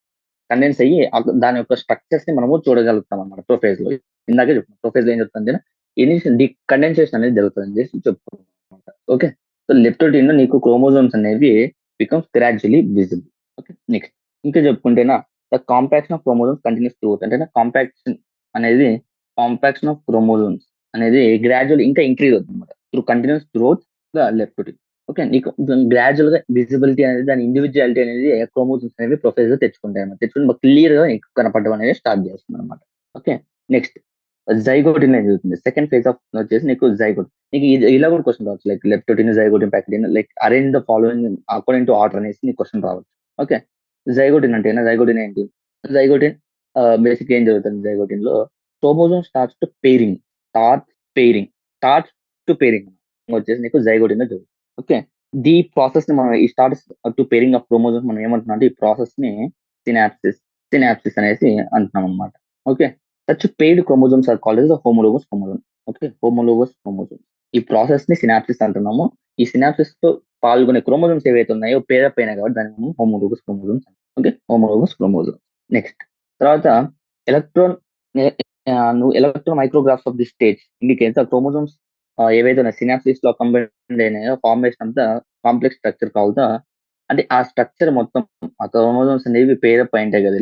కండెన్స్ అయ్యి దాని యొక్క స్ట్రక్చర్స్ ని మనము చూడగలుగుతాం అనమాట ప్రొఫేజ్ లో. ఇందాకే చెప్తాను ప్రొఫేజ్ లో ఏం జరుగుతుంది, ఇనిషియల్ కండెన్సేషన్ అనేది జరుగుతుంది అని చేసి చెప్పుకుంటాం అనమాట. ఓకే, సో లెప్టోటిన్ లో నీకు క్రోమోజోమ్స్ అనేవి becomes gradually visible. Okay, next ఇంకా చెప్పుకుంటేనా the compaction of chromosomes continues growth అంటే అనేది కాంపాక్షన్ ఆఫ్ క్రోమోజోమ్స్ అనేది గ్రాడ్యువల్ ఇంకా ఇంక్రీజ్ అవుతుంది అనమాట through continues growth the leptotene. Okay, నీకు గ్రాడ్యువల్ గా విజిబిలిటీ అనేది దాని ఇండివిజువాలిటీ అనేది క్రోమోజోమ్స్ అనేవి ప్రొఫైల్ గా తెచ్చుకుంటాయి అనమాట. తెచ్చుకుని క్లియర్ గా నీకు కనపడడం అనేది స్టార్ట్ చేస్తుంది అనమాట. ఓకే, నెక్స్ట్ జైగోటిన్ అనేది జరుగుతుంది. సెకండ్ ఫేజ్ ఆఫ్ వచ్చేసి నీకు జైగోట్. నీకు ఇలా కూడా క్వశ్చన్ రావచ్చు, like leptotene, zygotene, pachytene, like arrange the following according to order అనేసి నీకు క్వశ్చన్ రావచ్చు. ఓకే, జైగోటిన్ అంటే జైగోటిన్ ఏంటి? జైగోటిన్ బేసిక్ ఏం జరుగుతుంది జైగోటిన్ లో, క్రోమోజోమ్ స్టార్ట్స్ టు పేరింగ్ వచ్చేసి నీకు జైగోటిన్ లో జరుగుతుంది. ఓకే, ది ప్రాసెస్ ని మనం ఈ starts to pairing of chromosomes మనం ఏమంటున్నాం అంటే ఈ ప్రాసెస్ ని సినాప్సిస్ అనేసి అంటున్నాం అనమాట. Okay, such paired chromosomes are called homologous chromosome. Okay, homologous chromosome ఈ ప్రాసెస్ ని సినాప్సిస్ అంటున్నాము. ఈ సినాప్సిస్ తో పాల్గొనే క్రోమోజోమ్స్ ఏవైతే ఉన్నాయో పేద పైన కాబట్టి దాన్ని మనం homologous chromosomes. Okay, homologous chromosome. Next తర్వాత ఎలక్ట్రాన్ నువ్వు electron micrographs of the stage indicates chromosomes ఏవైతే ఉన్నాయి సినాప్సిస్ లో కంబైన్ అయినాయో ఫార్మేషన్ అంతా కాంప్లెక్స్ స్ట్రక్చర్ కావుతా. అంటే ఆ స్ట్రక్చర్ మొత్తం ఆ క్రోమోజోమ్స్ అనేవి పేరప్ అయింటాయి కదా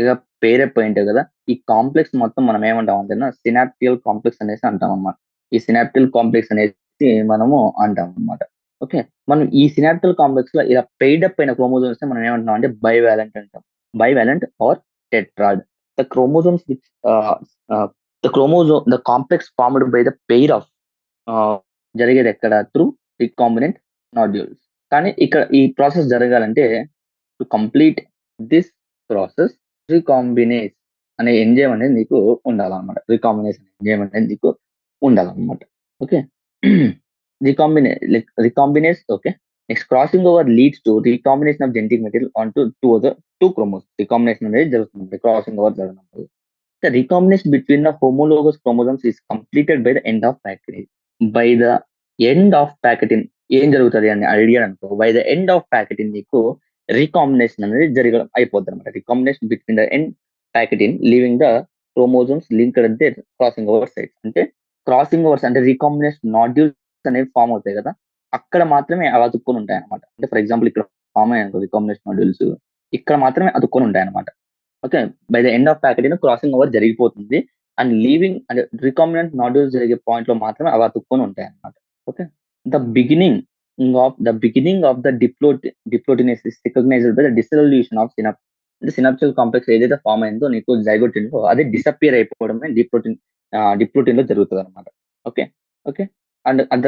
ఇలా పేరప్ అయింటాయి కదా. ఈ కాంప్లెక్స్ మొత్తం మనం ఏమంటాం అంటే సినాప్టియల్ కాంప్లెక్స్ అనేసి అంటాం అనమాట. ఈ సినాప్టియల్ కాంప్లెక్స్ అనేసి మనము అంటాం అనమాట. ఓకే, మనం ఈ సినాప్టియల్ కాంప్లెక్స్ లో ఇలా పెయిడప్ అయిన క్రోమోజోమ్స్ మనం ఏమంటున్నాం అంటే బైవాలెంట్ అంటాం. Bivalent or tetrad. The chromosomes which the complex formed by the pair of జరిగేది ఎక్కడ త్రూ రికాంబినెంట్ నాడ్యూల్స్. కానీ ఇక్కడ ఈ ప్రాసెస్ జరగాలంటే టు కంప్లీట్ దిస్ ప్రాసెస్ రికాంబినేస్ అనే ఎంజైమ్ అనేది నీకు ఉండాలన్నమాట. రికాంబినేషన్ ఎంజైమ్ అనేది నీకు ఉండాలన్నమాట. Okay, recombinase. Okay, next crossing over leads to recombination of genetic material on to two chromos. Recombination అనేది జరుగుతుంది క్రాసింగ్ ఓవర్ జరగడం. The recombination between the homologous chromosomes is completed by the end of packaging. By the end of packaging ఏం జరుగుతుంది అని అడిగాడు అనుకో, by the end of pachytene నీకు recombination అనేది జరగడం అయిపోద్ది అనమాట. Recombination between the end pachytene leaving the chromosomes linked అంటే క్రాసింగ్ ఓవర్ సైడ్స్. అంటే క్రాసింగ్ ఓవర్స్ అంటే రీకాంబినేషన్ నాడ్యూల్స్ అనేవి ఫామ్ అవుతాయి కదా, అక్కడ మాత్రమే అవి అతుక్కొని ఉంటాయి అనమాట. అంటే ఫర్ ఎగ్జాంపుల్ ఇక్కడ ఫామ్ అయ్యాయి అనుకో రీకాంబినేషన్ నాడ్యూల్స్, ఇక్కడ మాత్రమే అతుక్కొని ఉంటాయి అనమాట. Okay, by the end of pachytene crossing over జరిగిపోతుంది అండ్ లీవింగ్ అంటే రికాంబినెంట్ నాడ్యూల్స్ జరిగే పాయింట్ లో మాత్రమే అవి అతుక్కొని ఉంటాయి అనమాట. Okay, the beginning of the diplotene is recognised by the dissolution of అంటే సినాప్టియల్ కాంప్లెక్స్ ఏదైతే ఫామ్ అయిందో నీకు జైగోటిన్ లో అదే డిసపియర్ అయిపోవడమే డిప్లోటిన్ లో జరుగుతుంది అనమాట. ఓకే, ఓకే, అండ్ అంత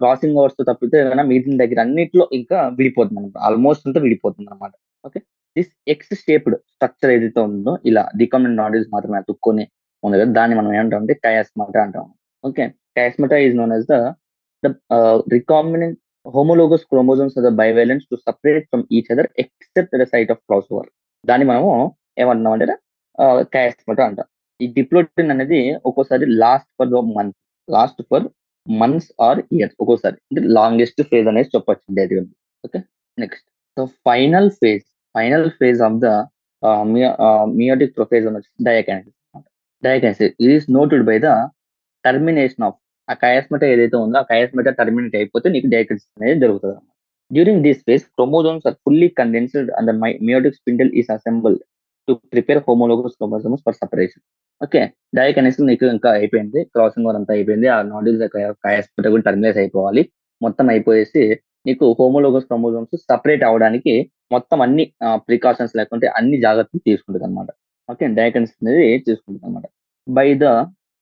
క్రాసింగ్ ఓవర్స్ తో తప్పితే మిగిలిన దగ్గర అన్నిట్లో ఇంకా విడిపోతుంది అనమాట. ఆల్మోస్ట్ అంతా విడిపోతుంది అనమాట. Okay, this X shaped structure ఏదైతే ఉందో ఇలా రికాంబినెంట్ నాడ్యూల్స్ మాత్రమే అతుక్కొని ఉంది కదా, దాన్ని మనం ఏమంటాం అంటే కయాస్మాటా అంటాం. Okay, chiasmata is known as the recombinant homologous chromosomes are the bivalents to separate from each other except the site of cross over. దాన్ని మనము ఏమంటున్నాం అంటే కయాస్మాటా అంటాం. ఈ డిప్లోటిన్ అనేది ఒక్కోసారి last for months or years, ఒక్కోసారి అంటే లాంగెస్ట్ ఫేజ్ అనేది చెప్పొచ్చు డైరీ. Okay, next so final phase of the meiotic prophase on diakinesis. Diakinesis is noted by the termination of ఆ కయాస్మేటా ఏదైతే ఉందో ఆ కయాస్మేటా టర్మినేట్ అయిపోతే నీకు డయాకిnesis అనేది జరుగుతుంది. During this phase chromosomes are fully condensed and the meiotic spindle is assembled to prepare homologous chromosomes for separation. Okay, diakinesis నీకు ఇంకా అయిపోయింది, క్రాసింగ్ ఓవర్ అంతా అయిపోయింది, ఆ నాడ్యూల్స్ కయాస్మేటా కూడా టర్మినేట్ అయిపోవాలి, మొత్తం అయిపోయేసి నీకు హోమోలోగస్ క్రోమోజోమ్స్ సపరేట్ అవడానికి మొత్తం అన్ని ప్రికాషన్స్ లేకుంటే అన్ని జాగ్రత్తలు తీసుకుంటుంది అనమాట. ఓకే, డయాకిnesis అనేది తీసుకుంటుంది అనమాట. By the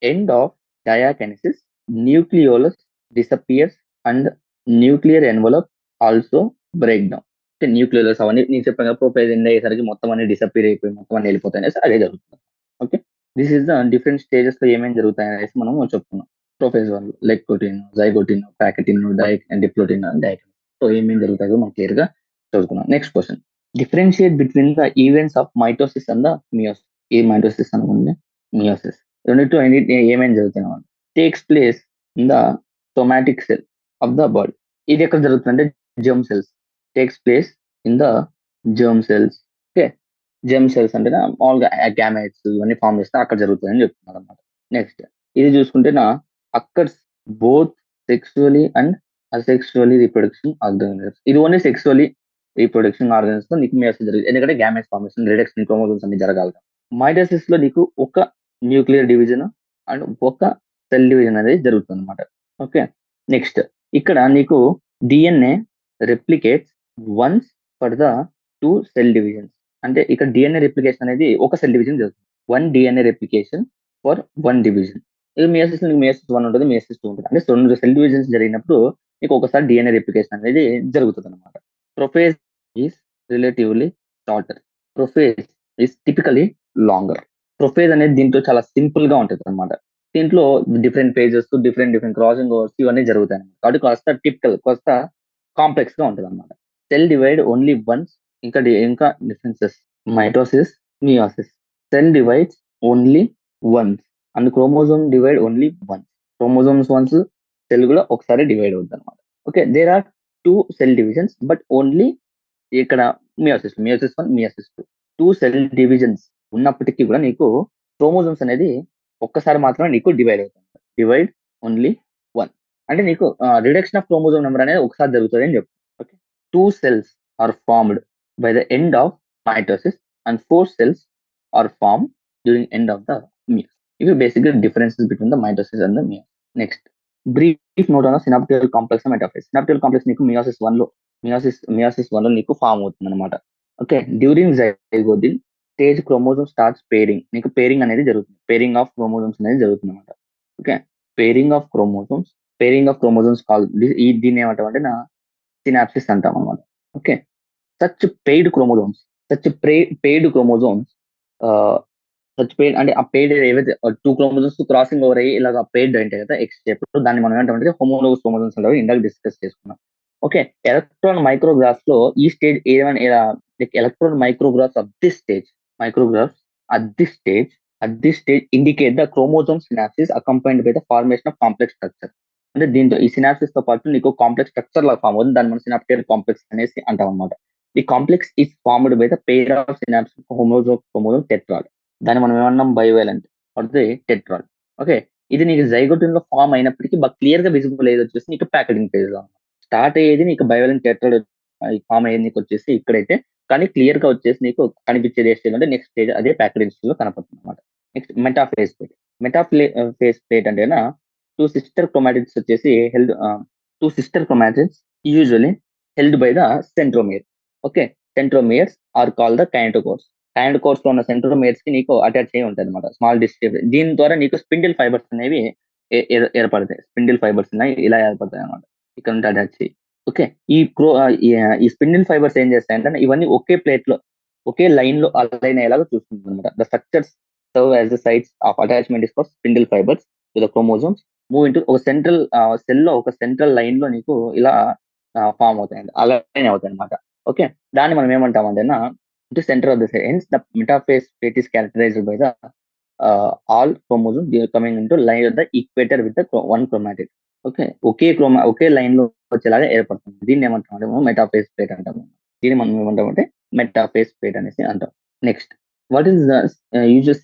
end of diakinesis nucleolus disappears and nuclear envelope also break down. అంటే న్యూక్లియోలస్ అవన్నీ నేను చెప్పాను కదా, ప్రొపేజ్ ఎండ్ అయ్యేసరికి మొత్తం అన్ని డిసపియర్ అయిపోయి మొత్తం అన్ని వెళ్ళిపోతాయి అనేసి అదే జరుగుతుంది. Okay, this is the different stages లో ఏమేమి జరుగుతాయి అనేసి మనం చెప్పుకున్నాం. ప్రొఫేజ్ వాళ్ళు లెక్టోటిన్, జైగోటిన్, ప్యాకెటిన్, డిప్లోటిన్, డయాకిnesis. సో ఏమేమి జరుగుతాయో మనం క్లియర్ గా చదువుకున్నాం. Next question, differentiate between the events of mitosis and the meiosis. A mitosis అనుకుంటే మియోసిస్, రెండింటిలో ఏమేమి జరుగుతున్నాయి takes place in the somatic cell of the body. ఇది ఎక్కడ జరుగుతుందంటే germ cells, takes place in the germ cells. Okay, gem cells అంటే మామూలుగా gametes ఇవన్నీ ఫామ్ చేస్తే అక్కడ జరుగుతాయని చెప్తున్నారు అనమాట. నెక్స్ట్ ఇది చూసుకుంటేనా occurs both sexually and asexually reproduction organisms. ఇది ఓన్లీ సెక్సువలీ రీప్రొడక్షన్ ఆర్గానిజమ్స్ లో నీకు మియోసిస్ జరుగుతుంది. ఎందుకంటే గ్యామెట్స్ ఫార్మేషన్, రిడక్షన్, క్రోమోజోమ్స్ అన్ని జరగాలి. మైటోసిస్ లో నీకు ఒక న్యూక్లియర్ డివిజన్ అండ్ ఒక సెల్ డివిజన్ అనేది జరుగుతుంది అనమాట. ఓకే. నెక్స్ట్ ఇక్కడ నీకు DNA replicates once for the 2 cell divisions. అంటే ఇక్కడ డిఎన్ఏ రెప్లికేషన్ అనేది ఒక సెల్ డివిజన్ జరుగుతుంది. 1 డిఎన్ఏ రెప్లికేషన్ ఫర్ 1 డివిజన్. ఇది మియోసిస్ నీకు మియోసిస్ 1 ఉంటుంది, మియోసిస్ 2 ఉంటుంది. అంటే 2 సెల్ డివిజన్స్ జరిగినప్పుడు నీకు ఒకసారి డిఎన్ఏ రెప్లికేషన్ అనేది జరుగుతుందన్నమాట. Prophase is relatively shorter. Prophase is typically longer. Prophase అనేది దీంట్లో చాలా సింపుల్ గా ఉంటుంది అనమాట. దీంట్లో different phases, different crossing overs ఇవన్నీ జరుగుతాయి అన్నమాట. కాబట్టి కాస్త కాంప్లెక్స్ గా ఉంటుంది అనమాట. Cell divide only once. ఇంకా differences mitosis, meiosis. Cell divides only once and chromosome divide only once. Chromosomes once, cell కూడా ఒకసారి డివైడ్ అవుతుంది అనమాట. Okay, there are 2 cell divisions but only ఇక్కడ మియోసిస్ 1, మియోసిస్ 2 సెల్ డివిజన్స్ ఉన్నప్పటికీ కూడా నీకు chromosomes అనేది ఒక్కసారి మాత్రమే నీకు డివైడ్ అవుతుంది. డివైడ్ ఓన్లీ 1 అంటే నీకు రిడక్షన్ ఆఫ్ క్రోమోజోమ్ నెంబర్ అనేది ఒకసారి జరుగుతుంది అని చెప్పు. Okay. 2 cells are formed by the end of mitosis and 4 cells are formed during end of the meiosis. ఇవి బేసిక్గా differences between the mitosis and the meiosis. Next brief note on synaptical complex metaphase. Synaptical complex నీకు meiosis 1 లో నీకు form అవుతుంది అనమాట. Okay. During zygotic stage chromosome starts pairing. నీకు pairing అనేది జరుగుతుంది. పేరింగ్ ఆఫ్ క్రోమోజోమ్స్ అనేది జరుగుతుంది అనమాట. Okay. Pairing of chromosomes call దీన్ని ఏమంటామంటే సినాప్సిస్ అంటాం అనమాట. Okay. Such paired chromosomes such paired అంటే ఆ పెయిడ్ ఏవైతే 2 క్రోమోజోమ్స్ క్రాసింగ్ ఓవర్ అయ్యి ఇలాగ పెయిడ్ ఉంటాయి కదా ఎక్స్ షేప్, దాన్ని మనం ఏమంటామంటే హోమోలోగస్ క్రోమోజోమ్స్ అంటారు. ఇందాక డిస్కస్ చేసుకున్నాం. ఓకే. ఎలక్ట్రాన్ మైక్రోగ్రాఫ్స్ లో ఈ stage electron micrographs at this stage indicate the chromosome synapsis accompanied by the formation of complex structure. అంటే దీంతో ఈ సినాప్సిస్ తో పాటు నీకు కాంప్లెక్స్ స్ట్రక్చర్ లాగా ఫామ్ అవుతుంది. దాన్ని మనం సినాప్టికల్ కాంప్లెక్స్ అనేసి అంటాం అనమాట. The complex is formed by the pair of synapse chromosome tetrad. దాన్ని మనం ఏమన్నాం bivalent or the tetrad. Okay. ఇది నీకు జైగోటిన్ లో ఫామ్ అయినప్పటికీ బాగా క్లియర్ గా విజిబుల్ ఏది వచ్చేసి నీకు ప్యాకెటింగ్ ఫేజ్ లో స్టార్ట్ అయ్యేది నీకు బైవాలెంట్ టెట్రాడ్ ఫామ్ అయ్యేది నీకు వచ్చేసి ఇక్కడైతే, కానీ క్లియర్ గా వచ్చేసి నీకు కనిపించేది ఏ స్టేజ్ అంటే నెక్స్ట్ స్టేజ్ అదే ప్యాకెటింగ్ స్టేజ్ లో కనపడుతుంది అనమాట. Next metaphase plate. Metaphase plate అంటే టూ సిస్టర్ క్రోమాటిడ్స్ వచ్చేసి usually held by the centromere. Okay. Centromeres are call the kinetochores. Kinetochores లో ఉన్న సెంట్రోమియర్స్ కి నీకు అటాచ్ అయ్యి ఉంటాయి అనమాట. స్మాల్ డిస్ట్రిబ్యూ దీని ద్వారా నీకు స్పిండిల్ ఫైబర్స్ అనేవి ఏర్పడతాయి. స్పిండిల్ ఫైబర్స్ అనేవి ఇలా ఏర్పడతాయి అనమాట. ఇక్కడ నుండి అటాచ్ అయ్యి. ఓకే. ఈ స్పిండిల్ ఫైబర్స్ ఏం చేస్తాయంటే ఇవన్నీ ఒకే లైన్ లో అలైన్ అయ్యేలాగా చూసుకుంటుంది అనమాట. The structures serve as the sites of attachment is for spindle fibres to the chromosomes move into ఒక సెంట్రల్ సెల్ లో ఒక సెంట్రల్ లైన్ లో నీకు ఇలా ఫామ్ అవుతాయి, అలైన్ అవుతాయి అనమాట. ఓకే. దాన్ని మనం ఏమంటామంటే centre of the sense the metaphase plate is characterised by the all chromosome coming into line of the equator with the 1 chromatid. Okay. Okay line లో వచ్చేలాగా ఏర్పడుతుంది. దీన్ని ఏమంటామంటే మనం మెటాఫేజ్ ప్లేట్ అంటాము. దీన్ని మనం ఏమంటామంటే మెటాఫేజ్ ప్లేట్ అనేసి అంటాం. Next what is the usual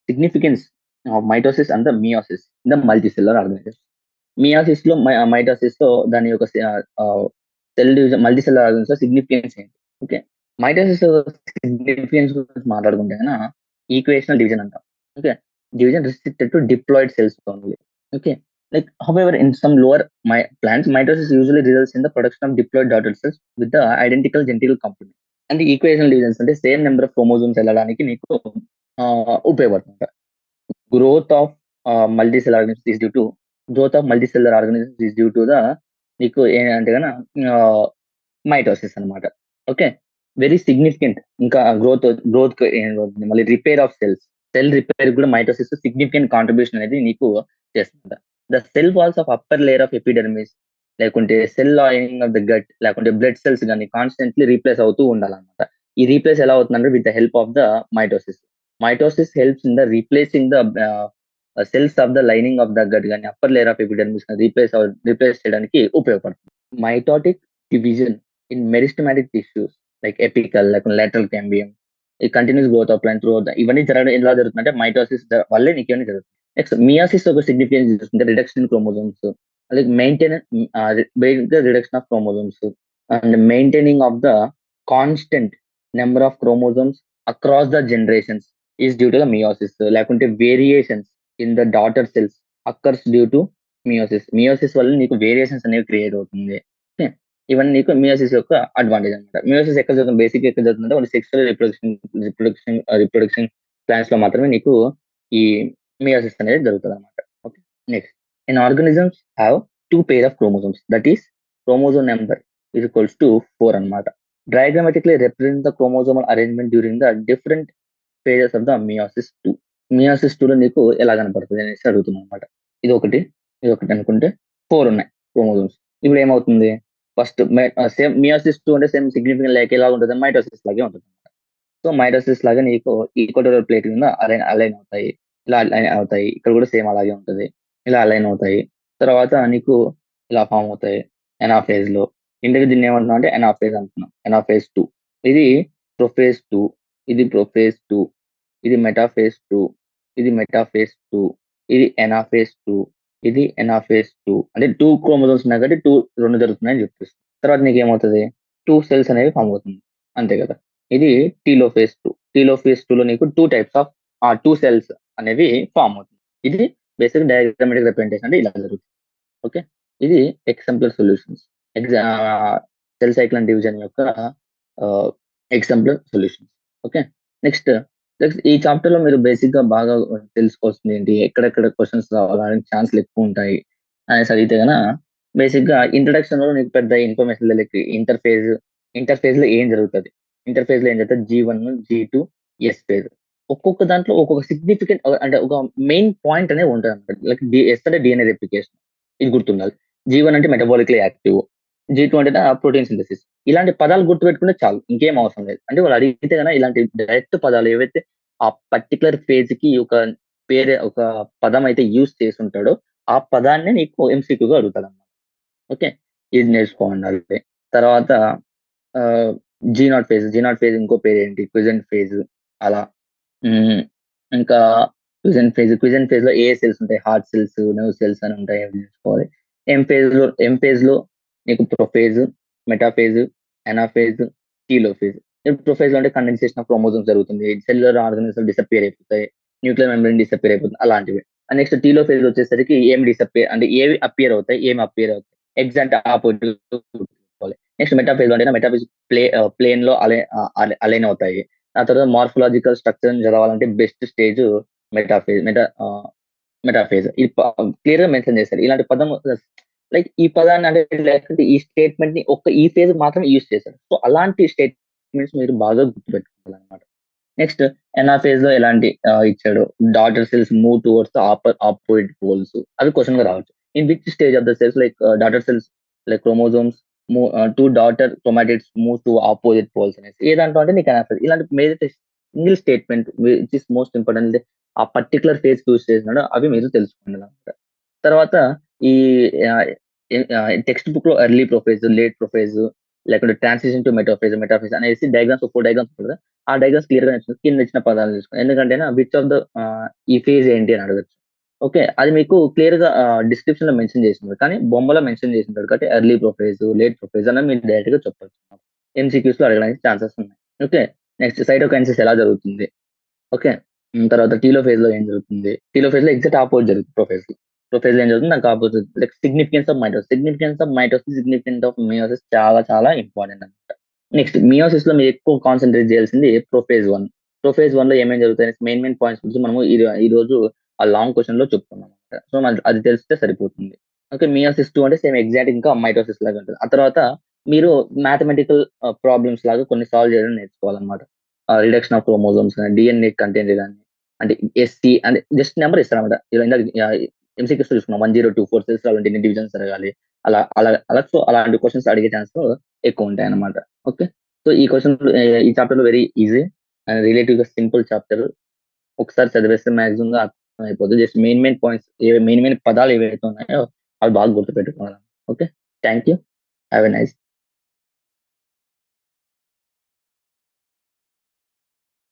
significance of mitosis and the meiosis in the multicellular organism. Meiosis లో మైటోసిస్ లో దాని యొక్క cell division multicellular organism significance ఏంటి? ఓకే. మైటోసిస్ సిగ్నిఫికెన్స్ గురించి మాట్లాడుకుంటే ఈక్వేషనల్ డివిజన్ అంటాం. Okay. Division restricted to diploid cells only. Okay. Like, however, in some lower plants, mitosis usually results in the production of diploid daughter cells with the identical genital complement. And the equational divisions అంటే same number of chromosomes వెళ్ళడానికి నీకు ఉపయోగపడుతుంది. Growth of multicellular organisms is due to the నీకు ఏంటంటే mitosis అనమాట. Okay. Very significant. ఇంకా growth మళ్ళీ repair of cell repair కూడా మైటోసిస్ సిగ్నిఫికెంట్ కాంట్రిబ్యూషన్ అనేది నీకు చేస్తుంది. The cell walls of upper layer of epidermis లేకుంటే cell lining of the gut లేకుంటే బ్లడ్ సెల్స్ కానీ కాన్స్టెంట్లీ రీప్లేస్ అవుతూ ఉండాలన్నమాట. ఈ రీప్లేస్ ఎలా అవుతుందంటే with the help of the mitosis helps in the replacing the cells of the lining of the gut కానీ upper layer of epidermis replace చేయడానికి ఉపయోగపడుతుంది. Mitotic division in meristematic tissues like apical లేకుంటే lateral cambium ఈ continuous growth of plant through ఇవన్నీ జరగడం ఎలా జరుగుతుందంటే mitosis వల్లే నీకు ఇవన్నీ జరుగుతుంది. నెక్స్ట్ మియాసిస్ ఒక సిగ్నిఫికెన్స్ చూసుకుంటే రిడక్షన్ ఇన్ క్రోమోజోమ్స్, అలాగే reduction of chromosomes and maintaining of the constant number of chromosomes across the generations is due to the meiosis. లేకుంటే variations in the daughter cells occurs due to meiosis. Meiosis వల్ల నీకు variations అనేవి create అవుతుంది. Okay, ఇవన్నీ నీకు meiosis యొక్క advantage అనమాట. Meiosis ఎక్కడ జరుగుతుంది, బేసిక్ ఎక్కడ జరుగుతుందంటే ఓన్లీ సెక్సువల్ రిప్రొడక్షన్ ప్లాన్స్ లో మాత్రమే నీకు ఈ మియోసిస్ అనేది జరుగుతుంది అనమాట. Okay, next in organisms have 2 pair of chromosomes, that is chromosome number is equals to 4 అన్నమాట. Diagrammatically represent the chromosomal arrangement during the different phases of the meiosis 2. Meiosis 2 లో నీకు ఎలా కనపడుతుంది అనేసి అడుగుతుంది అనమాట. ఇది ఒకటి ఇది ఒకటి అనుకుంటే 4 ఉన్నాయి క్రోమోజోమ్స్. ఇప్పుడు ఏమవుతుంది, ఫస్ట్ సేమ్ మియోసిస్ 2 అంటే సేమ్ సిగ్నిఫికెంట్ లైక్ ఎలా ఉంటుంది, మైటోసిస్ లాగే ఉంటుంది. సో మైటోసిస్ లాగా నీకు ఈక్వటోరియల్ ప్లేట్ కింద అలైన్ అలైన్ అవుతాయి, ఇలా అలైన్ అవుతాయి. ఇక్కడ కూడా సేమ్ అలాగే ఉంటుంది, ఇలా అలైన్ అవుతాయి. తర్వాత నీకు ఇలా ఫామ్ అవుతాయి ఎనాఫేజ్ లో. ఇందుకు దీన్ని ఏమంటున్నాం అంటే ఎనాఫేజ్ అంటున్నాం. ఎనాఫేజ్ 2 ఇది ప్రొఫేజ్ 2, ఇది ప్రొఫేజ్ 2, ఇది మెటాఫేజ్ 2, ఇది మెటాఫేజ్ 2, ఇది ఎనాఫేజ్ 2, ఇది ఎనాఫేజ్ 2. అంటే 2 క్రోమోజోమ్స్ ఉన్నాయి కాబట్టి 2 జరుగుతున్నాయని చెప్పేసి తర్వాత నీకు ఏమవుతుంది, 2 సెల్స్ అనేవి ఫామ్ అవుతుంది, అంతే కదా. ఇది టీలోఫేజ్ 2. టీలోఫేజ్ 2 లో నీకు 2 టైప్స్ ఆఫ్ 2 సెల్స్ అనేవి ఫామ్ అవుతుంది. ఇది బేసిక్ డయాగ్రామాటిక్ రిప్రజెంటేషన్ అంటే ఇలా జరుగుతుంది. ఓకే, ఇది example solutions, cell cycle and division యొక్క ఎగ్జాంపుల్ సొల్యూషన్స్. ఓకే, నెక్స్ట్ ఈ చాప్టర్ లో మీరు బేసిక్ గా బాగా తెలుసుకోవాల్సింది ఏంటి, ఎక్కడెక్కడ క్వశ్చన్స్ రావడానికి ఛాన్స్లు ఎక్కువ ఉంటాయి అనేసి అడిగితే గన బేసిక్ గా ఇంట్రడక్షన్ లో నీకు పెద్ద ఇన్ఫర్మేషన్ తెలియదు. ఇంటర్ఫేజ్ లో ఏం జరుగుతుంది, ఇంటర్ఫేజ్ లో ఏం జరుగుతుంది, G1, G2, S ఫేజ్. ఒక్కొక్క దాంట్లో ఒక్కొక్క సిగ్నిఫికెంట్ అంటే ఒక మెయిన్ పాయింట్ అనేది ఉంటుంది అనమాట. లైక్ ఎస్ అంటే డిఎన్ఏ రెప్లికేషన్, ఇది గుర్తుండాలి. G1 అంటే మెటబాలిక్లీ యాక్టివ్, G2 అంటే ప్రోటీన్ సింథసిస్. ఇలాంటి పదాలు గుర్తుపెట్టుకుంటే చాలు, ఇంకేం అవసరం లేదు. అంటే వాళ్ళు అడిగితే కన్నా ఇలాంటి డైరెక్ట్ పదాలు ఏవైతే ఆ పర్టికులర్ ఫేజ్ కి ఒక పేరు ఒక పదం అయితే యూజ్ చేసి ఉంటాడో ఆ పదాన్ని నీకు ఎంసీక్యూగా అడుగుతాడు అనమాట. ఓకే, ఇది నేర్చుకోండి. తర్వాత జీ నాట్ ఫేజ్ ఇంకో పేరు ఏంటి, క్విజెంట్ ఫేజ్. అలా ఇంకా క్విజెంట్ ఫేజ్ లో ఏ సెల్స్ ఉంటాయి, హార్ట్ సెల్స్, నర్వ్ సెల్స్ అని ఉంటాయి, అవి నేర్చుకోవాలి. ఎం ఫేజ్ లో నీకు ప్రొఫేజ్, మెటాఫేజ్, ఎనాఫేజ్, టీలోఫేజ్. ప్రొఫేజ్ లో అంటే కండెన్సేషన్ ఆఫ్ క్రోమోజోమ్స్ జరుగుతుంది, సెల్యులర్ ఆర్గనిజం డిసపియర్ అయిపోతాయి, న్యూక్లియర్ మెంబ్రెయిన్ డిసపియర్ అయిపోతుంది, అలాంటివి. నెక్స్ట్ టీలోఫేజ్ వచ్చేసరికి ఏం డిసపియర్ అంటే ఏవి అపియర్ అవుతాయి, ఏమి అపియర్ అవుతాయి, ఎగ్జాక్ట్ ఆపోజిట్. నెక్స్ట్ మెటాఫేజ్ అంటే మెటాఫేజ్ ప్లేన్ లో అలైన్ అవుతాయి. ఆ తర్వాత మార్ఫలాజికల్ స్ట్రక్చర్ చదవాలంటే బెస్ట్ స్టేజ్ మెటాఫేజ్. ఇది క్లియర్ గా మెన్షన్ చేశారు. ఇలాంటి పదం లైక్ ఈ పదాన్ని అంటే లేకపోతే ఈ స్టేట్మెంట్ ని ఈ ఫేజ్ మాత్రం యూజ్ చేశారు. సో అలాంటి స్టేట్మెంట్స్ మీరు బాగా గుర్తుపెట్టుకోవాలన్నమాట. నెక్స్ట్ ఎనాఫేజ్ లో ఎలాంటి ఇచ్చాడు, daughter cells move towards opposite poles, అవి క్వశ్చన్ గా రావచ్చు. In which stage of the cells like daughter cells like chromosomes two daughter chromatids move to opposite poles అనేసి ఏ దాంట్లో అంటే నీకు ఎనాఫేజ్. ఇలాంటి major single statement which is most important ఆ పర్టికులర్ ఫేజ్ యూజ్ చేసినాడు అవి మీరు తెలుసుకోండి అనమాట. తర్వాత ఈ టెక్స్ట్ బుక్ లో ఎర్లీ ప్రొఫేజ్, లేట్ ప్రొఫేజ్, లేకుంటే ట్రాన్సిషన్ టు మెటాఫేజ్ అనేసి డయాగ్రామ్స్ 4 డయాగ్రామ్స్ ఉంటుంది కదా. ఆ డయాగ్రామ్స్ క్లియర్ గా నచ్చింది, కింద ఇచ్చిన పదాలు చూసుకోండి. ఎందుకంటే విచ్ ఆఫ్ ద ఈ ఫేజ్ ఏంటి అని అడగచ్చు. ఓకే, అది మీకు క్లియర్ గా డిస్క్రిప్షన్ లో మెన్షన్ చేసింది, కానీ బొమ్మలో మెన్షన్ చేసింటాడు కాబట్టి ఎర్లీ ప్రొఫేజ్, లేట్ ప్రొఫేజ్ అని మీరు డైరెక్ట్ గా చెప్పచ్చు. ఎంసీక్యూస్ లో అడగడానికి ఛాన్సెస్ ఉన్నాయి. ఓకే, నెక్స్ట్ సైటోకైనసిస్ ఎలా జరుగుతుంది. ఓకే, తర్వాత టీలోఫేజ్ లో ఏం జరుగుతుంది, టీలోఫేజ్ లో ఎగ్జాక్ట్ ఆపోజిట్ జరుగుతుంది ప్రొఫేజ్ లో ఏం జరుగుతుంది దానికి opposite. Like significance of mitosis, significance of meiosis చాలా చాలా ఇంపార్టెంట్ అనమాట. నెక్స్ట్ మియోసిస్ లో మీరు ఎక్కువ కాన్సన్ట్రేట్ చేయాల్సింది ప్రొఫేజ్ 1 లో ఏమేమి జరుగుతాయి మెయిన్ పాయింట్స్ గురించి మనము ఈ రోజు ఆ లాంగ్ క్వశ్చన్ లో చెప్పుకున్నాం అనమాట. సో అది తెలిస్తే సరిపోతుంది. ఓకే, మియోసిస్ 2 అంటే సేమ్ ఎగ్జాక్ట్ ఇంకా మైటోసిస్ లాగా ఉంటుంది. ఆ తర్వాత మీరు మ్యాథమెటికల్ ప్రాబ్లమ్స్ లాగా కొన్ని సాల్వ్ చేయడం నేర్చుకోవాలన్నమాట. రిడక్షన్ ఆఫ్ క్రోమోజోమ్స్ కానీ, డిఎన్ఏ కంటెంట్ కానీ, అంటే ఎస్సీ అంటే జస్ట్ నెంబర్ ఇస్తారన్నమాట. ఎంసీక్యూస్ చూసుకున్నాం 1024 సెల్స్ అలాంటి ఎన్ని డివిజన్స్ జరగాలి, అలా అలా అలా సో అలాంటి క్వశ్చన్స్ అడిగే ఛాన్స్ ఎక్కువ ఉంటాయి అన్నమాట. ఓకే, సో ఈ క్వశ్చన్ ఈ చాప్టర్ లో వెరీ ఈజీ అండ్ రిలేటివ్ గా సింపుల్ చాప్టర్. ఒకసారి చదివేస్తే మాక్సిమం గా అర్థం అయిపోతుంది. జస్ట్ మెయిన్ పాయింట్స్ మెయిన్ పదాలు ఏవైతే ఉన్నాయో అవి బాగా గుర్తుపెట్టుకోవాలి. Okay, thank you, have a nice